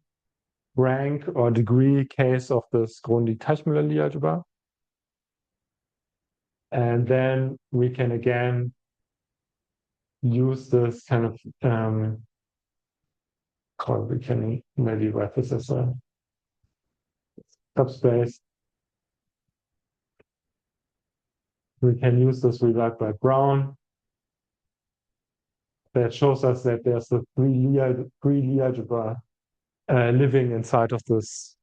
rank or degree case of this Grundy-Teichmüller Lie algebra. And then we can again use this kind of, we can maybe write this as a subspace. We can use this result by Brown. That shows us that there's a free Lie algebra living inside of this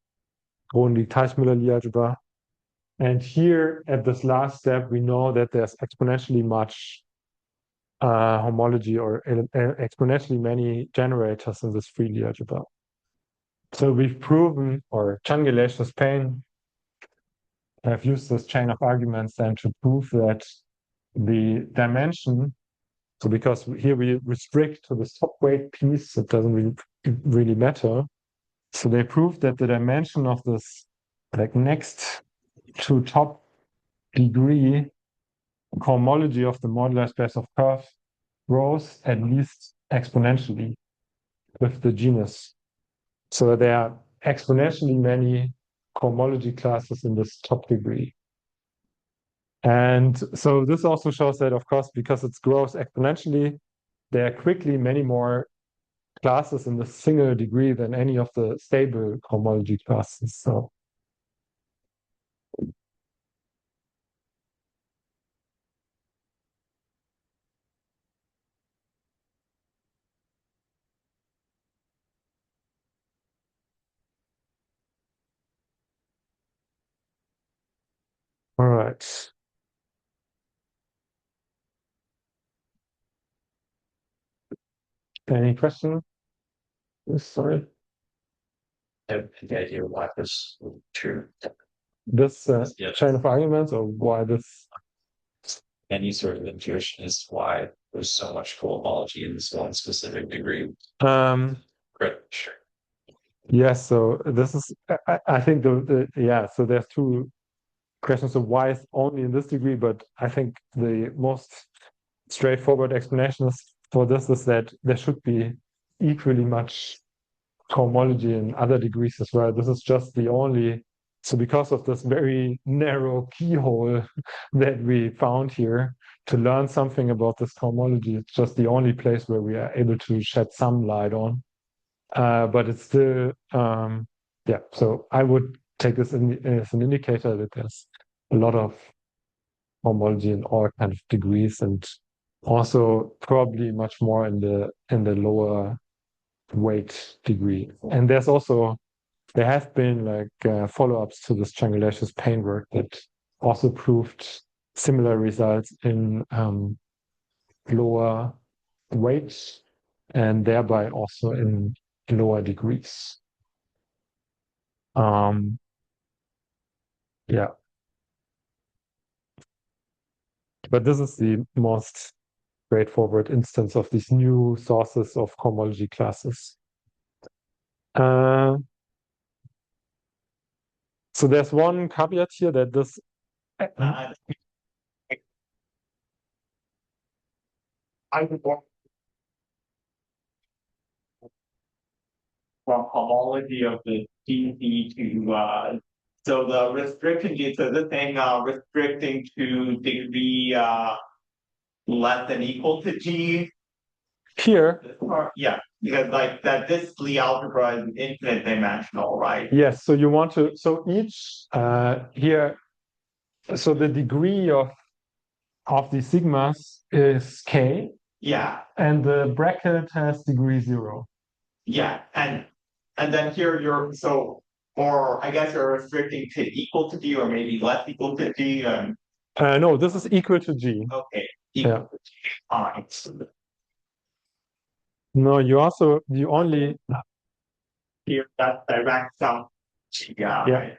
Grundy-Teichmüller Lie algebra. And here at this last step, we know that there's exponentially much homology or exponentially many generators in this free Lie algebra. So we've proven, or Chang-Delicious Payne have used this chain of arguments then to prove that the dimension, so because here we restrict to the top weight piece, it doesn't really matter. So they proved that the dimension of this like next to top degree cohomology of the modular space of curve grows at least exponentially with the genus. So there are exponentially many cohomology classes in this top degree. And so this also shows that, of course, because it grows exponentially, there are quickly many more classes in the single degree than any of the stable cohomology classes. So all right. Any question? Sorry. I have the idea why this is true. This Yes. chain of arguments, or why this? Any sort of intuition is why there's so much cohomology in this one specific degree. Um, Great, sure. Yes, so this is I think so there's two questions of why it's only in this degree, but I think the most straightforward explanation for this is that there should be equally much cohomology in other degrees as well. This is just the only, so because of this very narrow keyhole that we found here to learn something about this cohomology, it's just the only place where we are able to shed some light on. But it's still, yeah, so I would take this as an indicator that there's a lot of homology in all kind of degrees, and also probably much more in the lower weight degree. And there have been like follow-ups to this triangulaceous pane work that also proved similar results in lower weights and thereby also in lower degrees. Yeah. But this is the most straightforward instance of these new sources of cohomology classes. So there's one caveat here that this. I would want from homology of the GC to so the restriction G, so this thing restricting to degree less than equal to G. Here, yeah, because like that this Lie algebra is infinite dimensional, right? yes, so you want to, so each here, so the degree of the sigmas is k. Yeah. And the bracket has degree 0. Yeah, and then here you're so, or I guess you're restricting to equal to G or maybe less equal to G. No, this is equal to G. Okay. Yeah. To G. All right. No, you only Here that direct sum. Yeah. Yeah. Right.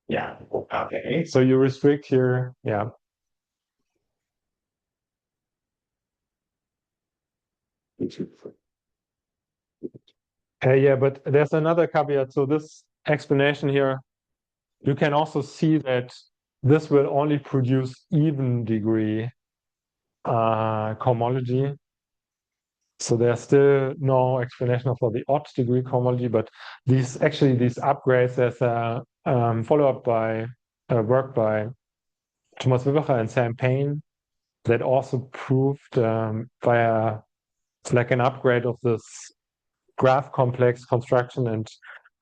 Yeah. Okay. So you restrict here. Yeah. Yeah, but there's another caveat. So this explanation here, you can also see that this will only produce even degree cohomology. So there's still no explanation for the odd degree cohomology, but these upgrades, there's a follow-up by work by Thomas Wibacher and Sam Payne that also proved via it's like an upgrade of this graph complex construction and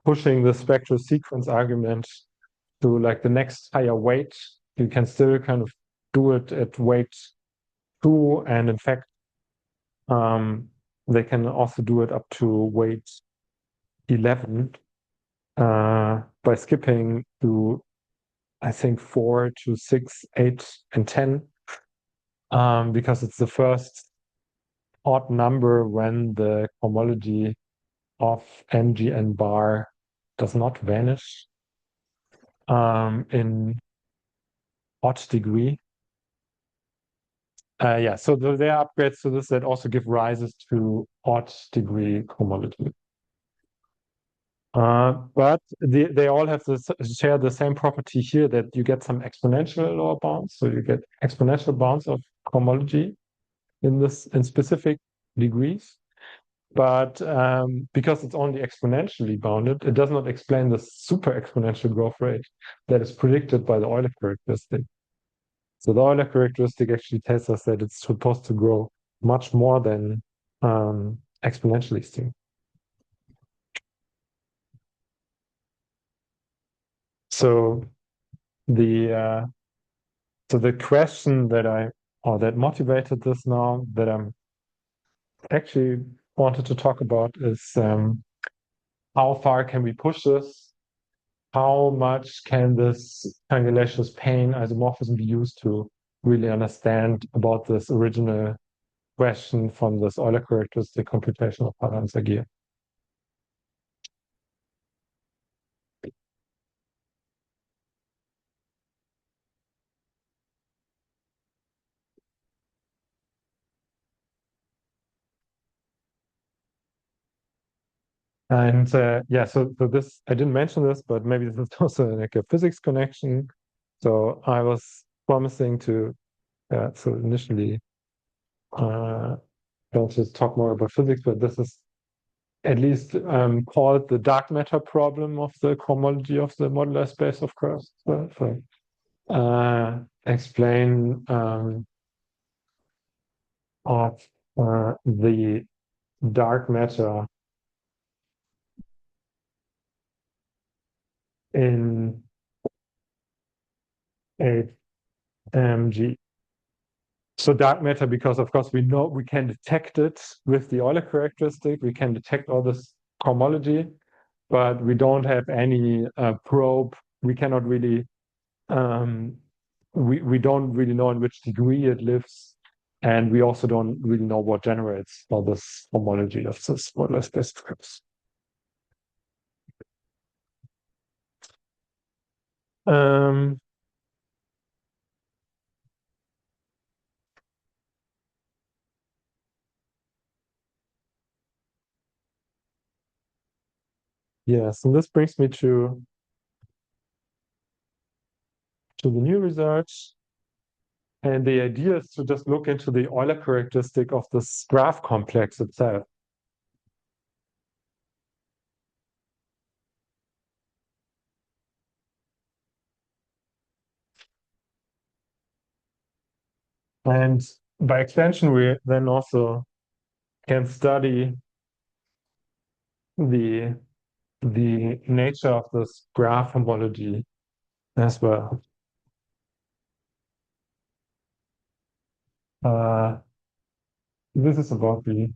pushing the spectral sequence argument to like the next higher weight. You can still kind of do it at weight 2, and in fact, they can also do it up to weight 11 by skipping to, I think, 4 to 6, 8, and 10, because it's the first odd number when the homology of NGN bar does not vanish in odd degree. Yeah, so there are upgrades to this that also give rises to odd degree homology. But they all have share the same property here, that you get some exponential lower bounds. So you get exponential bounds of homology in specific degrees. But because it's only exponentially bounded, it does not explain the super exponential growth rate that is predicted by the Euler characteristic. So the Euler characteristic actually tells us that it's supposed to grow much more than exponentially steep. So the question that motivated this now that I'm actually wanted to talk about is how far can we push this? How much can this triangulaceous pane isomorphism be used to really understand about this original question from this Euler characteristic computational paradigms again? And yeah, so this, I didn't mention this, but maybe this is also like a physics connection. So I was promising to, so initially, don't just talk more about physics, but this is at least called the dark matter problem of the cohomology of the modular space of curves. So explain of the dark matter in a G. So dark matter, because of course we know we can detect it with the Euler characteristic, we can detect all this cohomology, but we don't have any probe. We cannot really, we don't really know in which degree it lives, and we also don't really know what generates all this homology of this modular space of curves. Yes, and this brings me to the new research. And the idea is to just look into the Euler characteristic of this graph complex itself. And by extension, we then also can study the nature of this graph homology as well. This is about the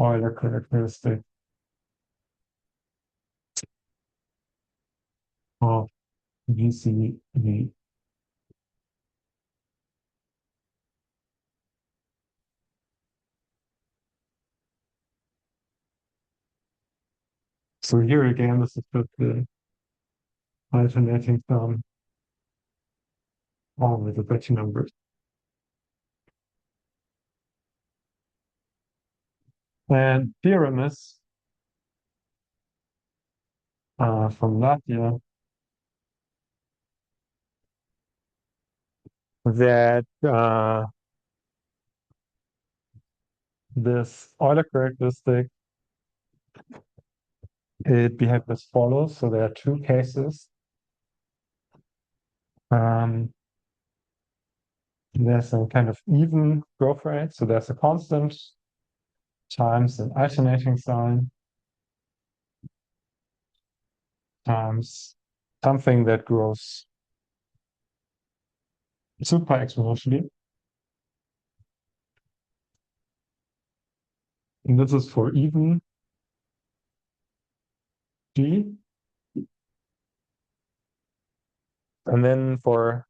Euler characteristic of GCV. So here again, this is just the alternating sum all with the Betti numbers. And theorem is from Latvia that this Euler characteristic, it behaves as follows. So there are two cases. There's a kind of even growth rate. So there's a constant times an alternating sign times something that grows super exponentially. And this is for even G. And then for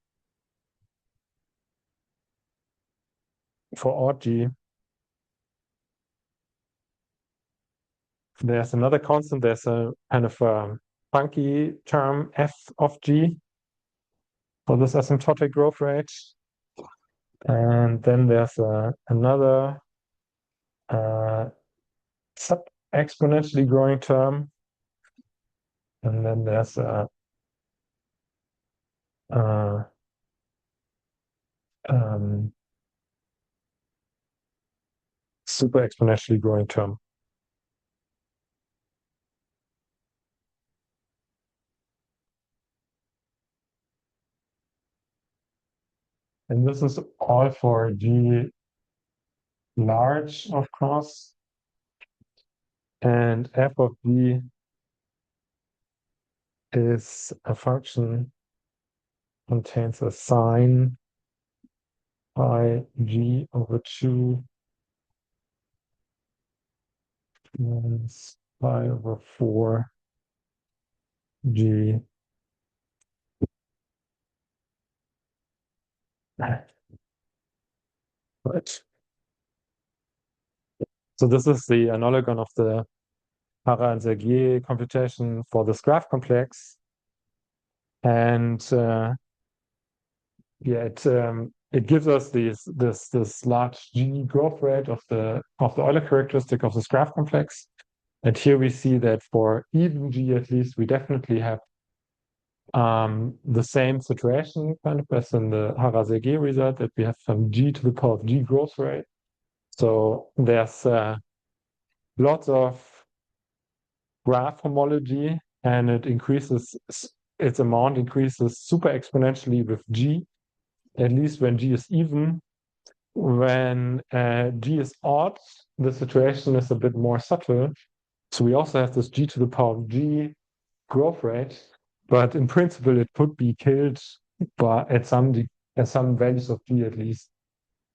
odd G, there's another constant. There's a kind of funky term f of G for this asymptotic growth rate. And then there's another sub-exponentially growing term. And then there's a super exponentially growing term. And this is all for G large, of course. And f of G is a function contains a sine pi G over 2 minus pi over 4 G. Right. So this is the analogon of the Hara and Sergier computation for this graph complex. And yeah, it gives us this large G growth rate of the Euler characteristic of this graph complex. And here we see that for even G, at least, we definitely have the same situation kind of as in the Harasege result, that we have some G to the power of G growth rate. So there's lots of graph homology, and its amount increases super exponentially with G, at least when G is even. When G is odd, the situation is a bit more subtle. So we also have this G to the power of G growth rate, but in principle, it could be killed at some values of G at least,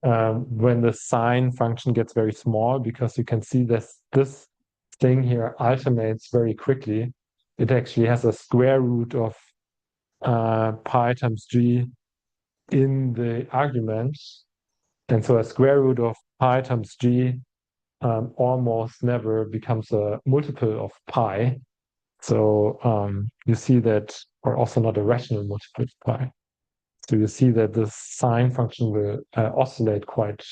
when the sine function gets very small, because you can see this thing here alternates very quickly. It actually has a square root of pi times G in the argument. And so a square root of pi times G almost never becomes a multiple of pi. So you see that, or also not a rational multiple of pi. So you see that the sine function will oscillate quite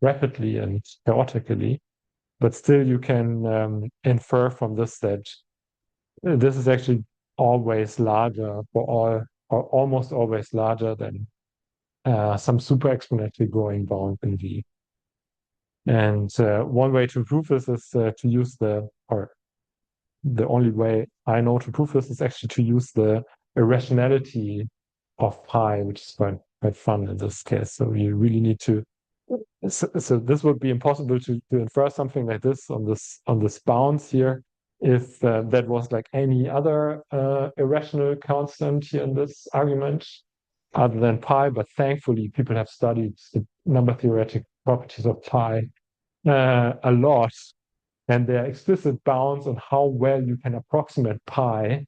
rapidly and chaotically. But still, you can infer from this that this is actually always larger for all, or almost always larger than some super exponentially growing bound in V. And one way to prove this is to use or the only way I know to prove this is actually to use the irrationality of pi, which is quite fun in this case. So you really need to. So this would be impossible to infer something like this on this bounds here if that was like any other irrational constant here in this argument other than pi. But thankfully, people have studied the number theoretic properties of pi a lot, and there are explicit bounds on how well you can approximate pi.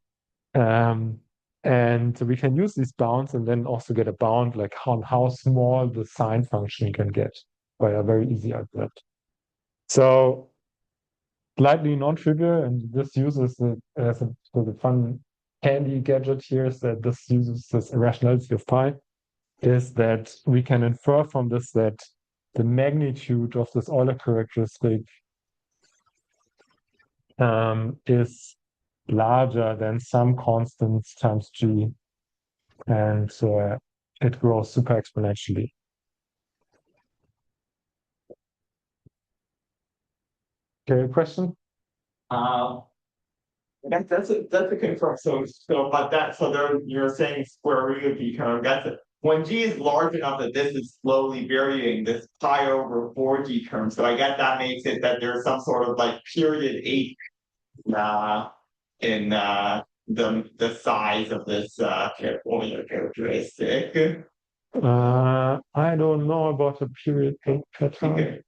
And we can use these bounds and then also get a bound like on how small the sine function can get by a very easy argument. So slightly non-trivial, and this uses the fun handy gadget here is that this uses this irrationality of pi, is that we can infer from this that the magnitude of this Euler characteristic is larger than some constants times G, and it grows super exponentially. Okay, question? That's a confirm. So there you're saying square root of G term. When G is large enough that this is slowly varying, this pi over 4G term. So I guess that makes it that there's some sort of like period H in the size of this Euler characteristic. I don't know about a period pattern.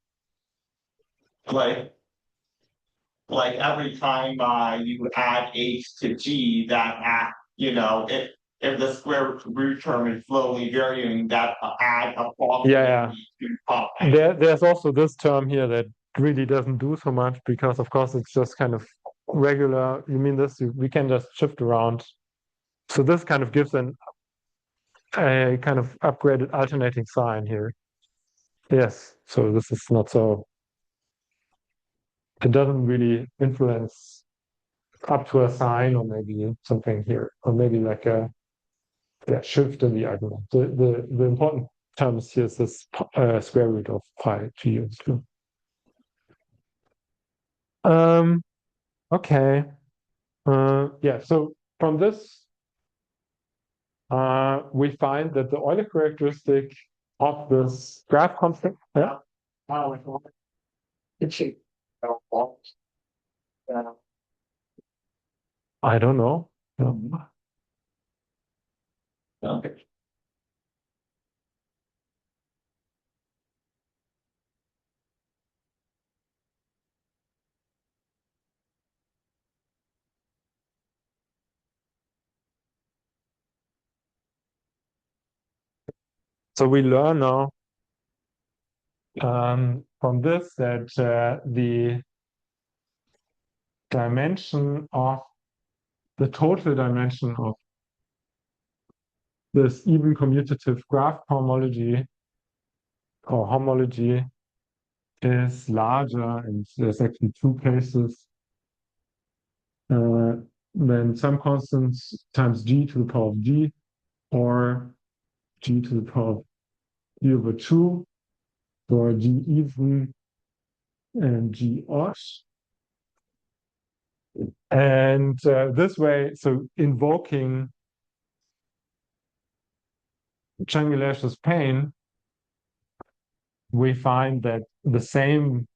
Like every time you add H to G, if the square root term is slowly varying, that add approximately to pi. There's also this term here that really doesn't do so much because, of course, it's just kind of regular. You mean this? We can just shift around. So this kind of gives a kind of upgraded alternating sign here. Yes. So this is not so. It doesn't really influence up to a sign, or maybe something here, or maybe like a shift in the argument. The important terms here is this square root of pi to use. Okay. So from this, we find that the Euler characteristic of this graph constant. Yeah. I don't know. Okay. So we learn now from this that the total dimension of this even commutative graph homology is larger, and there's actually two cases then some constants times g to the power of g, or g to the power of g over 2, or g even and g odd. And this way, so invoking Chang-Miller's pain, we find that the same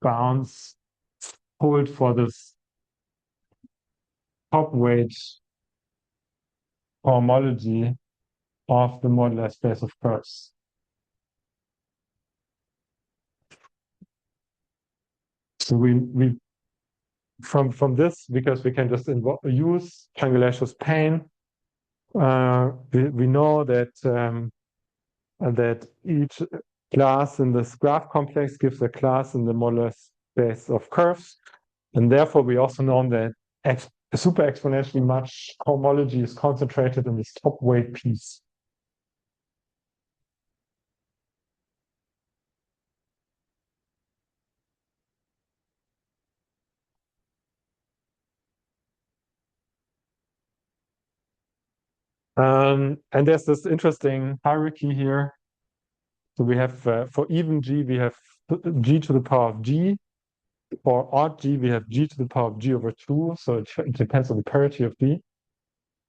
bounds hold for this top weight homology of the modular space of curves. So we from this, because we can just use Chang-Miller's pain, we know that that each class in this graph complex gives a class in the modular space of curves, and therefore we also know that super exponentially much homology is concentrated in this top weight piece. And there's this interesting hierarchy here. So we have for even g, we have g to the power of g. For odd g, we have g to the power of g over 2. So it depends on the parity of g.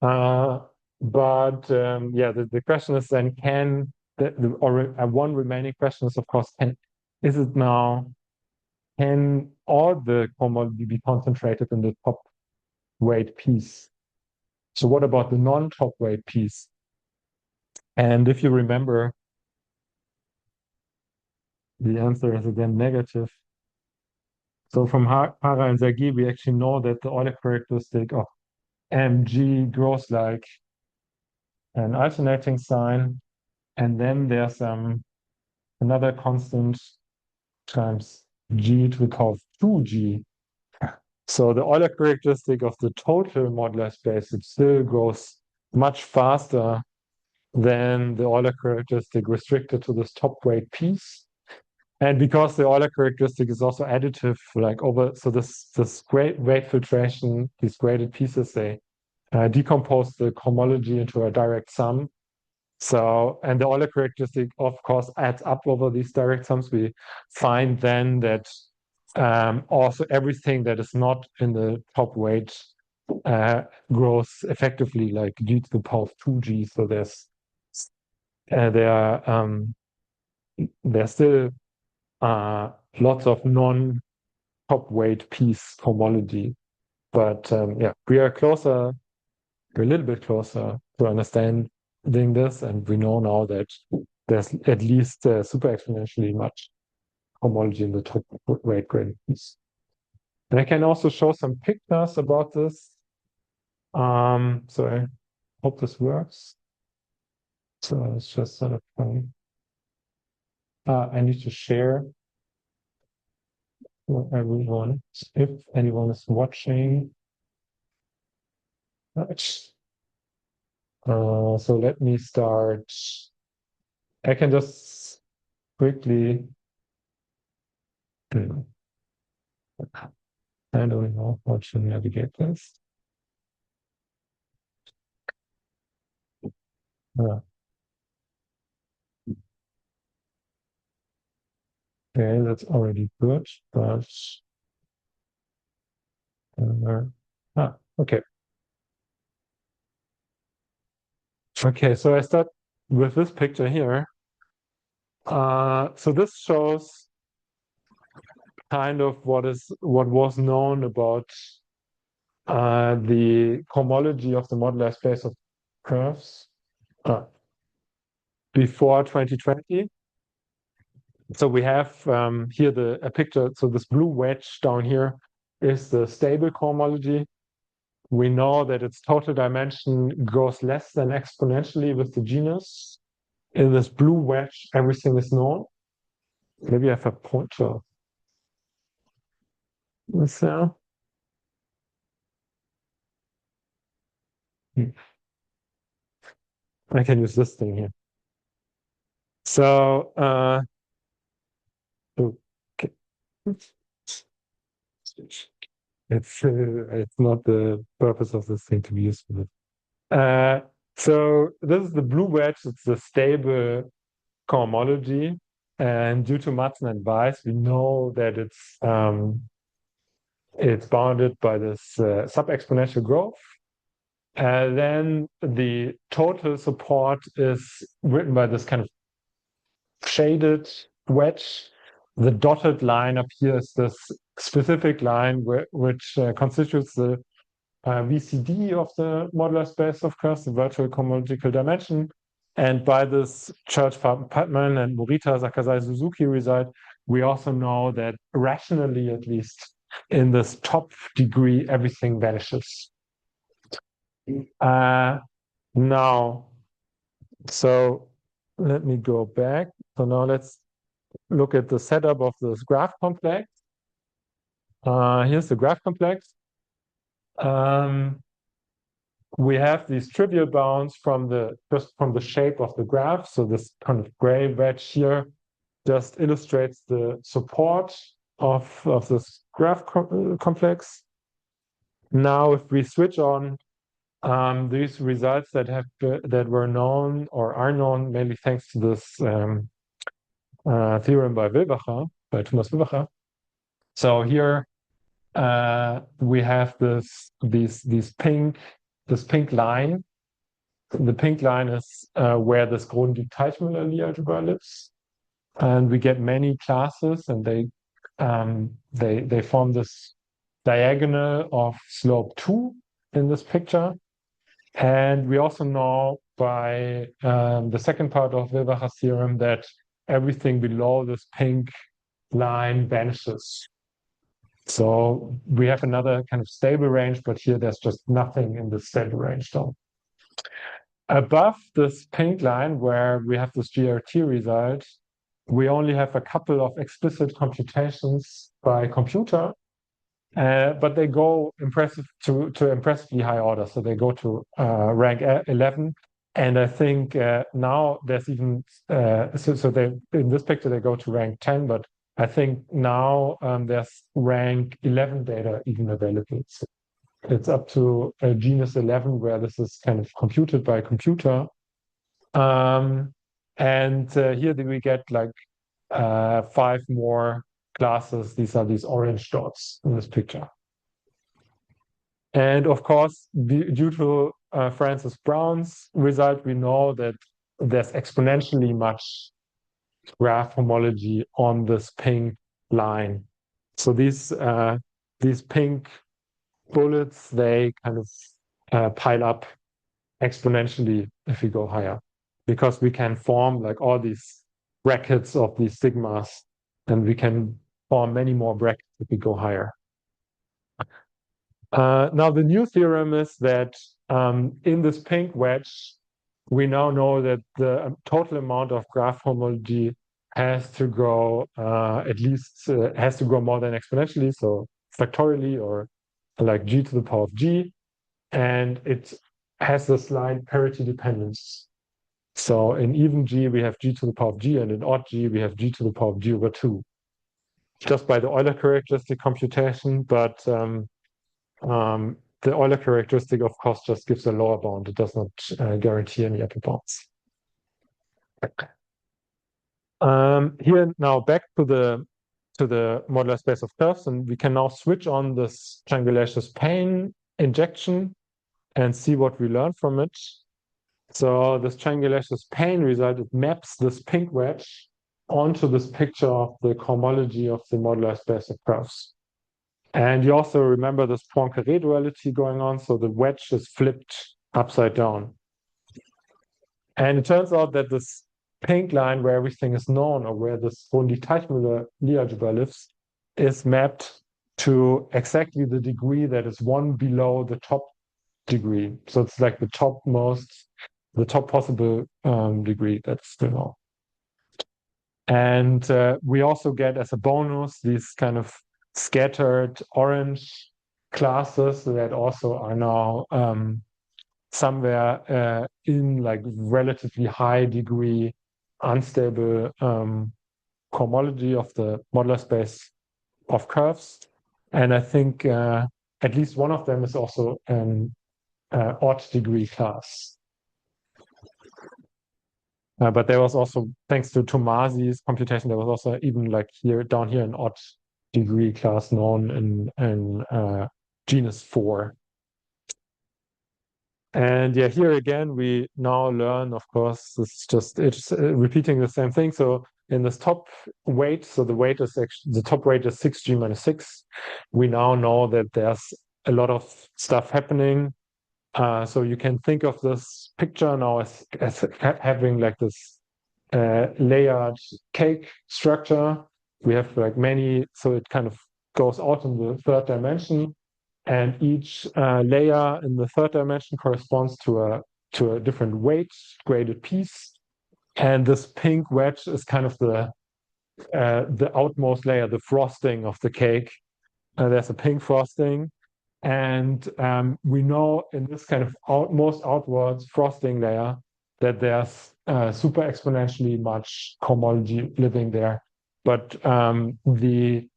But yeah, the question is then, one remaining question is, of course, can all the homology be concentrated in the top weight piece? So what about the non-top weight piece? And if you remember, the answer is again negative. So from Hara and Zaghi, we actually know that the Euler characteristic of mg grows like an alternating sign, and then there's another constant times g to the power of 2g. So the Euler characteristic of the total modular space, it still grows much faster than the Euler characteristic restricted to this top weight piece. And because the Euler characteristic is also additive, so this great weight filtration, these graded pieces, they decompose the homology into a direct sum. So, and the Euler characteristic, of course, adds up over these direct sums. We find then that also everything that is not in the top weight grows effectively like g to the power of 2g. So there's still lots of non-top weight piece homology. But yeah, we're a little bit closer to understanding this, and we know now that there's at least super exponentially much homology in the top weight gradient piece. And I can also show some pictures about this. So I hope this works. So it's just sort of fun. I need to share for everyone, if anyone is watching. So let me start. I can just quickly. I don't know how to navigate this. Okay, that's already good, but okay. Okay, so I start with this picture here. So this shows kind of what was known about the homology of the modular space of curves before 2020. So we have here a picture. So this blue wedge down here is the stable homology. We know that its total dimension grows less than exponentially with the genus. In this blue wedge, everything is known. Maybe I have a pointer. So, I can use this thing here. So, okay. it's not the purpose of this thing to be used for it. So this is the blue wedge. It's a stable cohomology, and due to Madsen and Weiss, we know that it's bounded by this sub-exponential growth. Then the total support is written by this kind of shaded wedge. The dotted line up here is this specific line which constitutes the VCD of the modular space of curves, the virtual cohomological dimension. And by this Church-Patman and Morita Sakazai-Suzuki result, we also know that rationally, at least in this top degree, everything vanishes. Now, so let me go back. So now let's look at the setup of this graph complex. Here's the graph complex. We have these trivial bounds just from the shape of the graph. So this kind of gray wedge here just illustrates the support of this graph complex. Now, if we switch on these results that were known or are known mainly thanks to this theorem by Thomas Wilbacher. So here we have this pink line. The pink line is where this Grothendieck-Teichmüller Lie algebra lives, and we get many classes, and they form this diagonal of slope 2 in this picture. And we also know by the second part of Wilbacher's theorem that everything below this pink line vanishes. So we have another kind of stable range, but here there's just nothing in the stable range though. Above this pink line, where we have this GRT result, we only have a couple of explicit computations by computer, but they go to impressively high order. So they go to rank 11. And I think now there's even, in this picture, they go to rank 10, but I think now there's rank 11 data even available. So it's up to genus 11, where this is kind of computed by computer. And here we get like 5 more classes. These are these orange dots in this picture. And of course, due to Francis Brown's result, we know that there's exponentially much graph homology on this pink line. So these pink bullets, they kind of pile up exponentially if we go higher, because we can form like all these brackets of these sigmas, and we can form many more brackets if we go higher. Now the new theorem is that in this pink wedge, we now know that the total amount of graph homology has to grow has to grow more than exponentially, so factorially, or like g to the power of g, and it has this line parity dependence. So in even g, we have g to the power of g, and in odd g, we have g to the power of g over 2. Just by the Euler characteristic computation, but the Euler characteristic, of course, just gives a lower bound. It does not guarantee any upper bounds. Here now back to the modular space of curves, and we can now switch on this triangulaceous pane injection and see what we learn from it. So this triangulaceous pane result, it maps this pink wedge onto this picture of the cohomology of the modular space of curves. And you also remember this Poincare duality going on, so the wedge is flipped upside down. And it turns out that this pink line where everything is known, or where this Grothendieck-Teichmüller Lie algebra lives, is mapped to exactly the degree that is 1 below the top degree. So it's like the top possible degree that's still known. And we also get as a bonus these kind of scattered orange classes that also are now somewhere in like relatively high degree unstable cohomology of the modular space of curves. And I think at least one of them is also an odd degree class. But there was also, thanks to Tomasi's computation, there was also even like down here an odd degree class known in genus 4. And yeah, here again, we now learn, of course, it's repeating the same thing. So in this top weight, so the top weight is 6g minus 6. We now know that there's a lot of stuff happening. So you can think of this picture now as having like this layered cake structure. We have like many, so it kind of goes out in the third dimension, and each layer in the third dimension corresponds to a different weight graded piece. And this pink wedge is kind of the outmost layer, the frosting of the cake. There's a pink frosting. And we know in this kind of most outwards frosting layer that there's super exponentially much cohomology living there. But the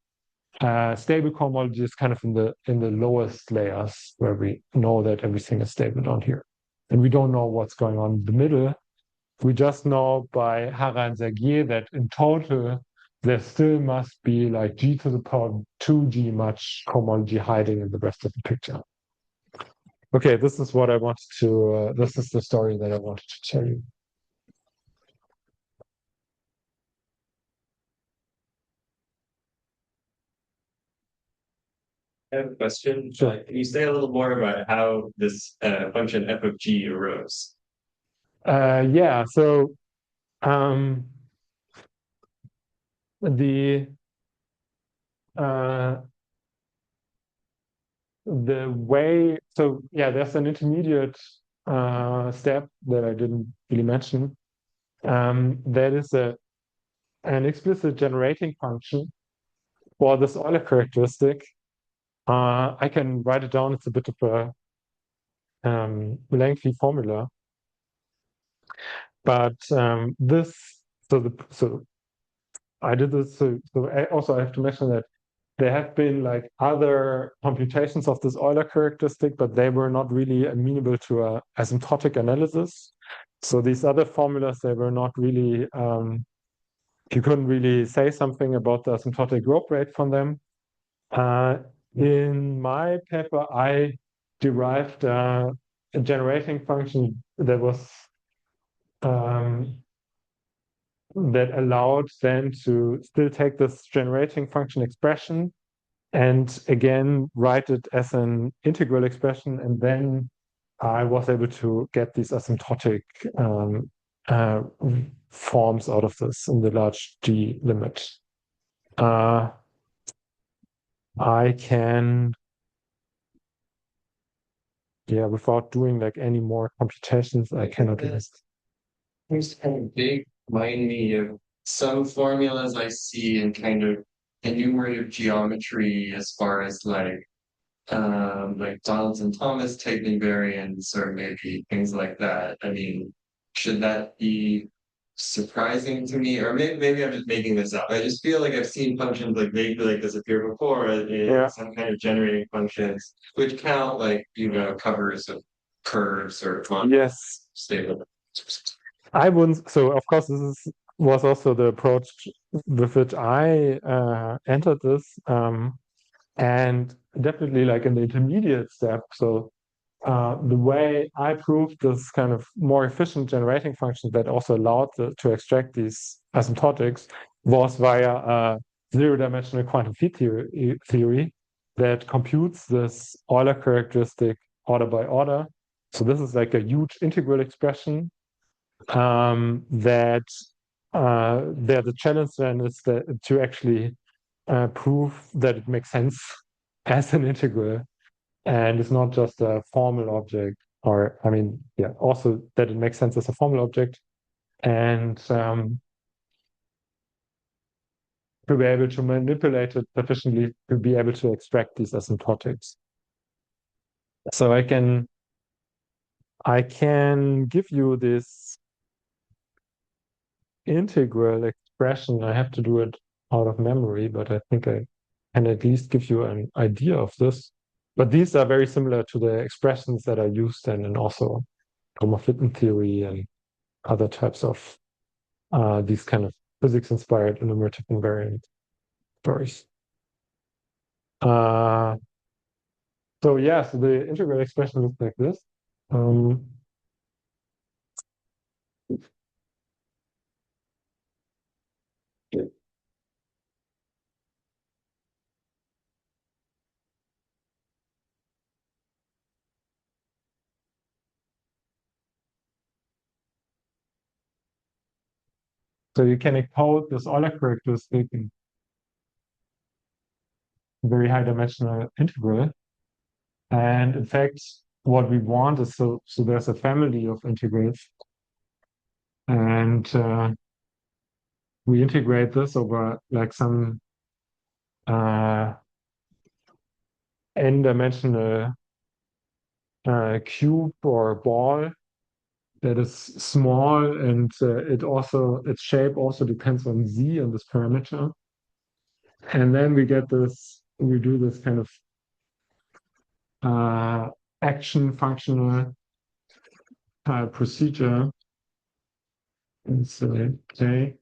stable cohomology is kind of in the lowest layers where we know that everything is stable down here. And we don't know what's going on in the middle. We just know by Hara and Zagier that in total there still must be like g to the power 2g much cohomology hiding in the rest of the picture. Okay, this is what I wanted to, this is the story that I wanted to tell you. I have a question. Sure. Can you say a little more about how this function f of g arose? Yeah, so the way, so yeah, there's an intermediate step that I didn't really mention. That is an explicit generating function for this Euler characteristic. I can write it down. It's a bit of a lengthy formula, but so I did this. So I also have to mention that there have been like other computations of this Euler characteristic, but they were not really amenable to a asymptotic analysis. So these other formulas, they were not really, you couldn't really say something about the asymptotic growth rate from them. In my paper, I derived a generating function that was that allowed then to still take this generating function expression and again write it as an integral expression, and then I was able to get these asymptotic forms out of this in the large G limit. I can, yeah, without doing like any more computations, I cannot do this. Things kind of big remind me of some formulas I see in kind of enumerative geometry as far as like Donaldson-Thomas type invariants or maybe things like that. I mean, should that be surprising to me? Or maybe I'm just making this up. I just feel like I've seen functions like vaguely like this appear before in some kind of generating functions, which count like, covers of curves or Yes. stable. I wouldn't. So of course, was also the approach with which I entered this, and definitely like in the intermediate step. So the way I proved this kind of more efficient generating function that also allowed to extract these asymptotics was via a zero-dimensional quantum field theory that computes this Euler characteristic order by order. So this is like a huge integral expression that the challenge then is to actually prove that it makes sense as an integral and it's not just a formal object, or I mean, yeah, also that it makes sense as a formal object, and to be able to manipulate it sufficiently to be able to extract these asymptotics. So I can give you this integral expression. I have to do it out of memory, but I think I can at least give you an idea of this. But these are very similar to the expressions that are used and also homofitting theory and other types of these kind of physics-inspired enumerative invariant stories. So yeah, so the integral expression looks like this. So you can encode this Euler characteristic in very high dimensional integral. And in fact, what we want is so there's a family of integrals. And we integrate this over like some n-dimensional cube or ball that is small, and its shape also depends on z on this parameter. And then we do this kind of action functional procedure. And so J.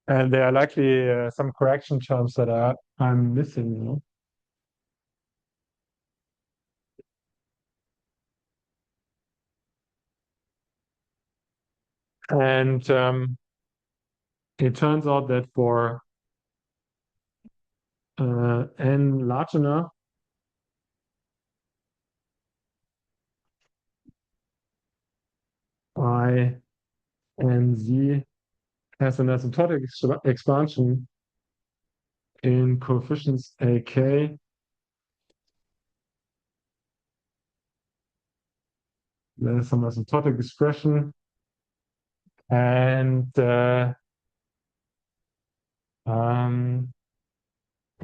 And there are likely some correction terms that I'm missing, you know. And it turns out that for n large enough, I and z has an asymptotic expansion in coefficients ak. There's some asymptotic expression, and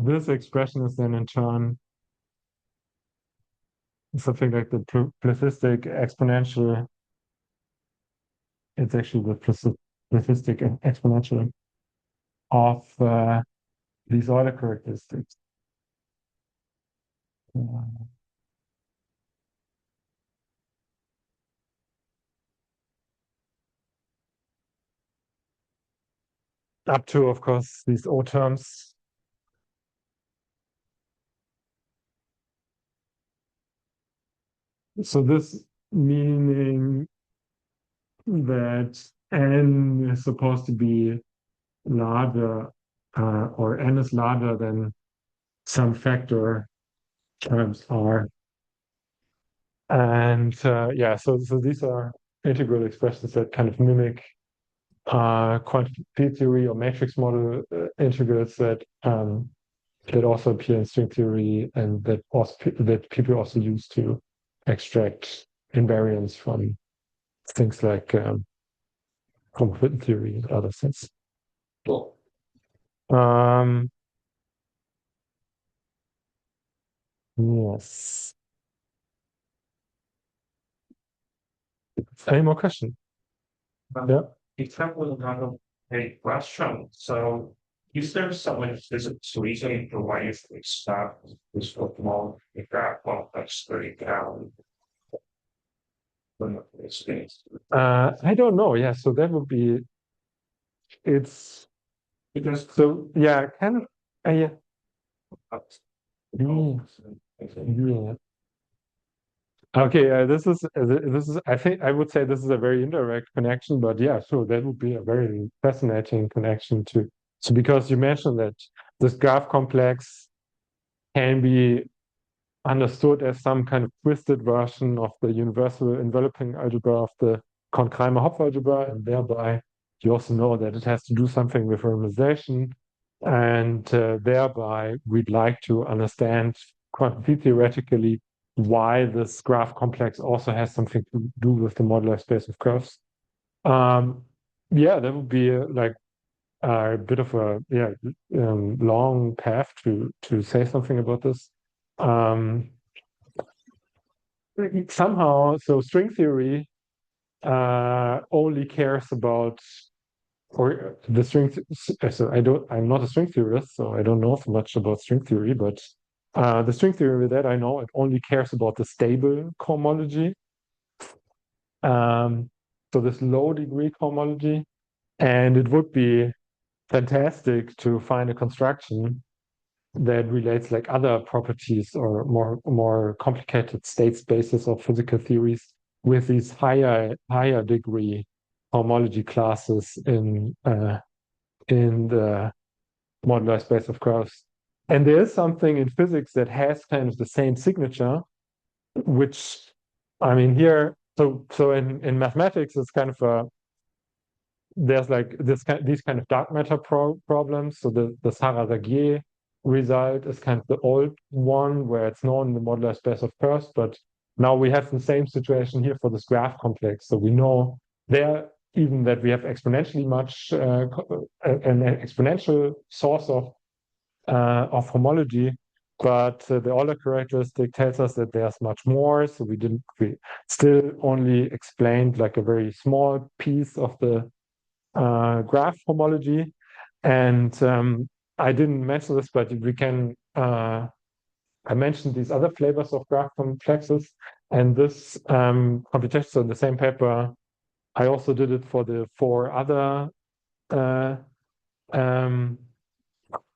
this expression is then in turn something like the plethystic exponential. It's actually the plethystic exponential of these Euler characteristics. Up to, of course, these O terms. So this meaning that n is supposed to be larger, or n is larger than some factor times r. And yeah, so these are integral expressions that kind of mimic quantity theory or matrix model integrals that also appear in string theory, and that people also use to extract invariance from things like commutative theory and other things. Cool. Yes. Any more questions? Yeah. Example of a question. So, is there some physics reason for why you think stop this football if that complex very down? I don't know. Yeah, so that would be it's Because so yeah, kind of yeah. Yeah. Okay, this is I think I would say this is a very indirect connection, but yeah, sure, that would be a very fascinating connection too. So because you mentioned that this graph complex can be understood as some kind of twisted version of the universal enveloping algebra of the Korn-Kraimer Hopf algebra, and thereby you also know that it has to do something with renormalization. And thereby, we'd like to understand quantity theoretically why this graph complex also has something to do with the modular space of curves. Yeah, that would be like a bit of a long path to say something about this. Somehow, so string theory only cares about, or the string. So I'm not a string theorist, so I don't know so much about string theory. But the string theory that I know, it only cares about the stable cohomology. So this low degree cohomology, and it would be fantastic to find a construction that relates like other properties or more complicated state spaces of physical theories with these higher degree homology classes in the modular space of curves. And there is something in physics that has kind of the same signature, which I mean here. So in mathematics, it's kind of a there's like these kind of dark matter problems. So the Sarah-Zagier result is kind of the old one where it's known in the modular space of curves, but now we have the same situation here for this graph complex. So we know there even that we have exponentially much an exponential source of homology, but the Euler characteristic tells us that there's much more. So we still only explained like a very small piece of the graph homology. And I didn't mention this, but we can, I mentioned these other flavors of graph complexes. And this computation, so in the same paper, I also did it for the 4 other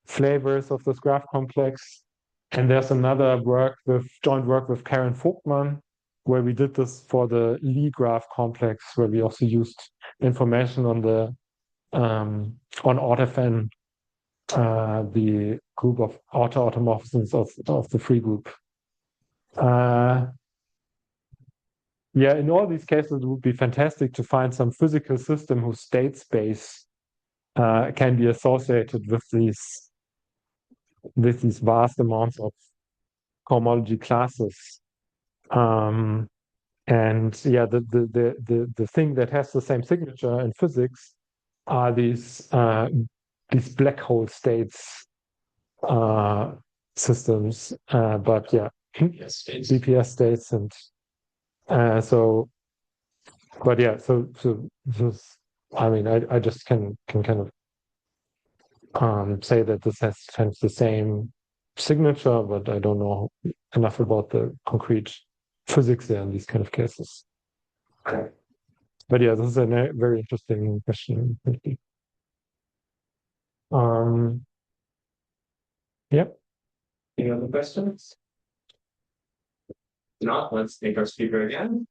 flavors of this graph complex. And there's another joint work with Karen Vogtmann, where we did this for the Lie graph complex, where we also used information on the on AutoFN, the group of auto-automorphisms of the free group. Yeah, in all these cases, it would be fantastic to find some physical system whose state space can be associated with these vast amounts of cohomology classes. And yeah, the thing that has the same signature in physics are these black hole states systems. But yeah, BPS states and so. But yeah, so I mean, I just can kind of say that this has kind of the same signature, but I don't know enough about the concrete physics there in these kind of cases. But yeah, this is a very interesting question. Yep. Any other questions? If not, let's thank our speaker again.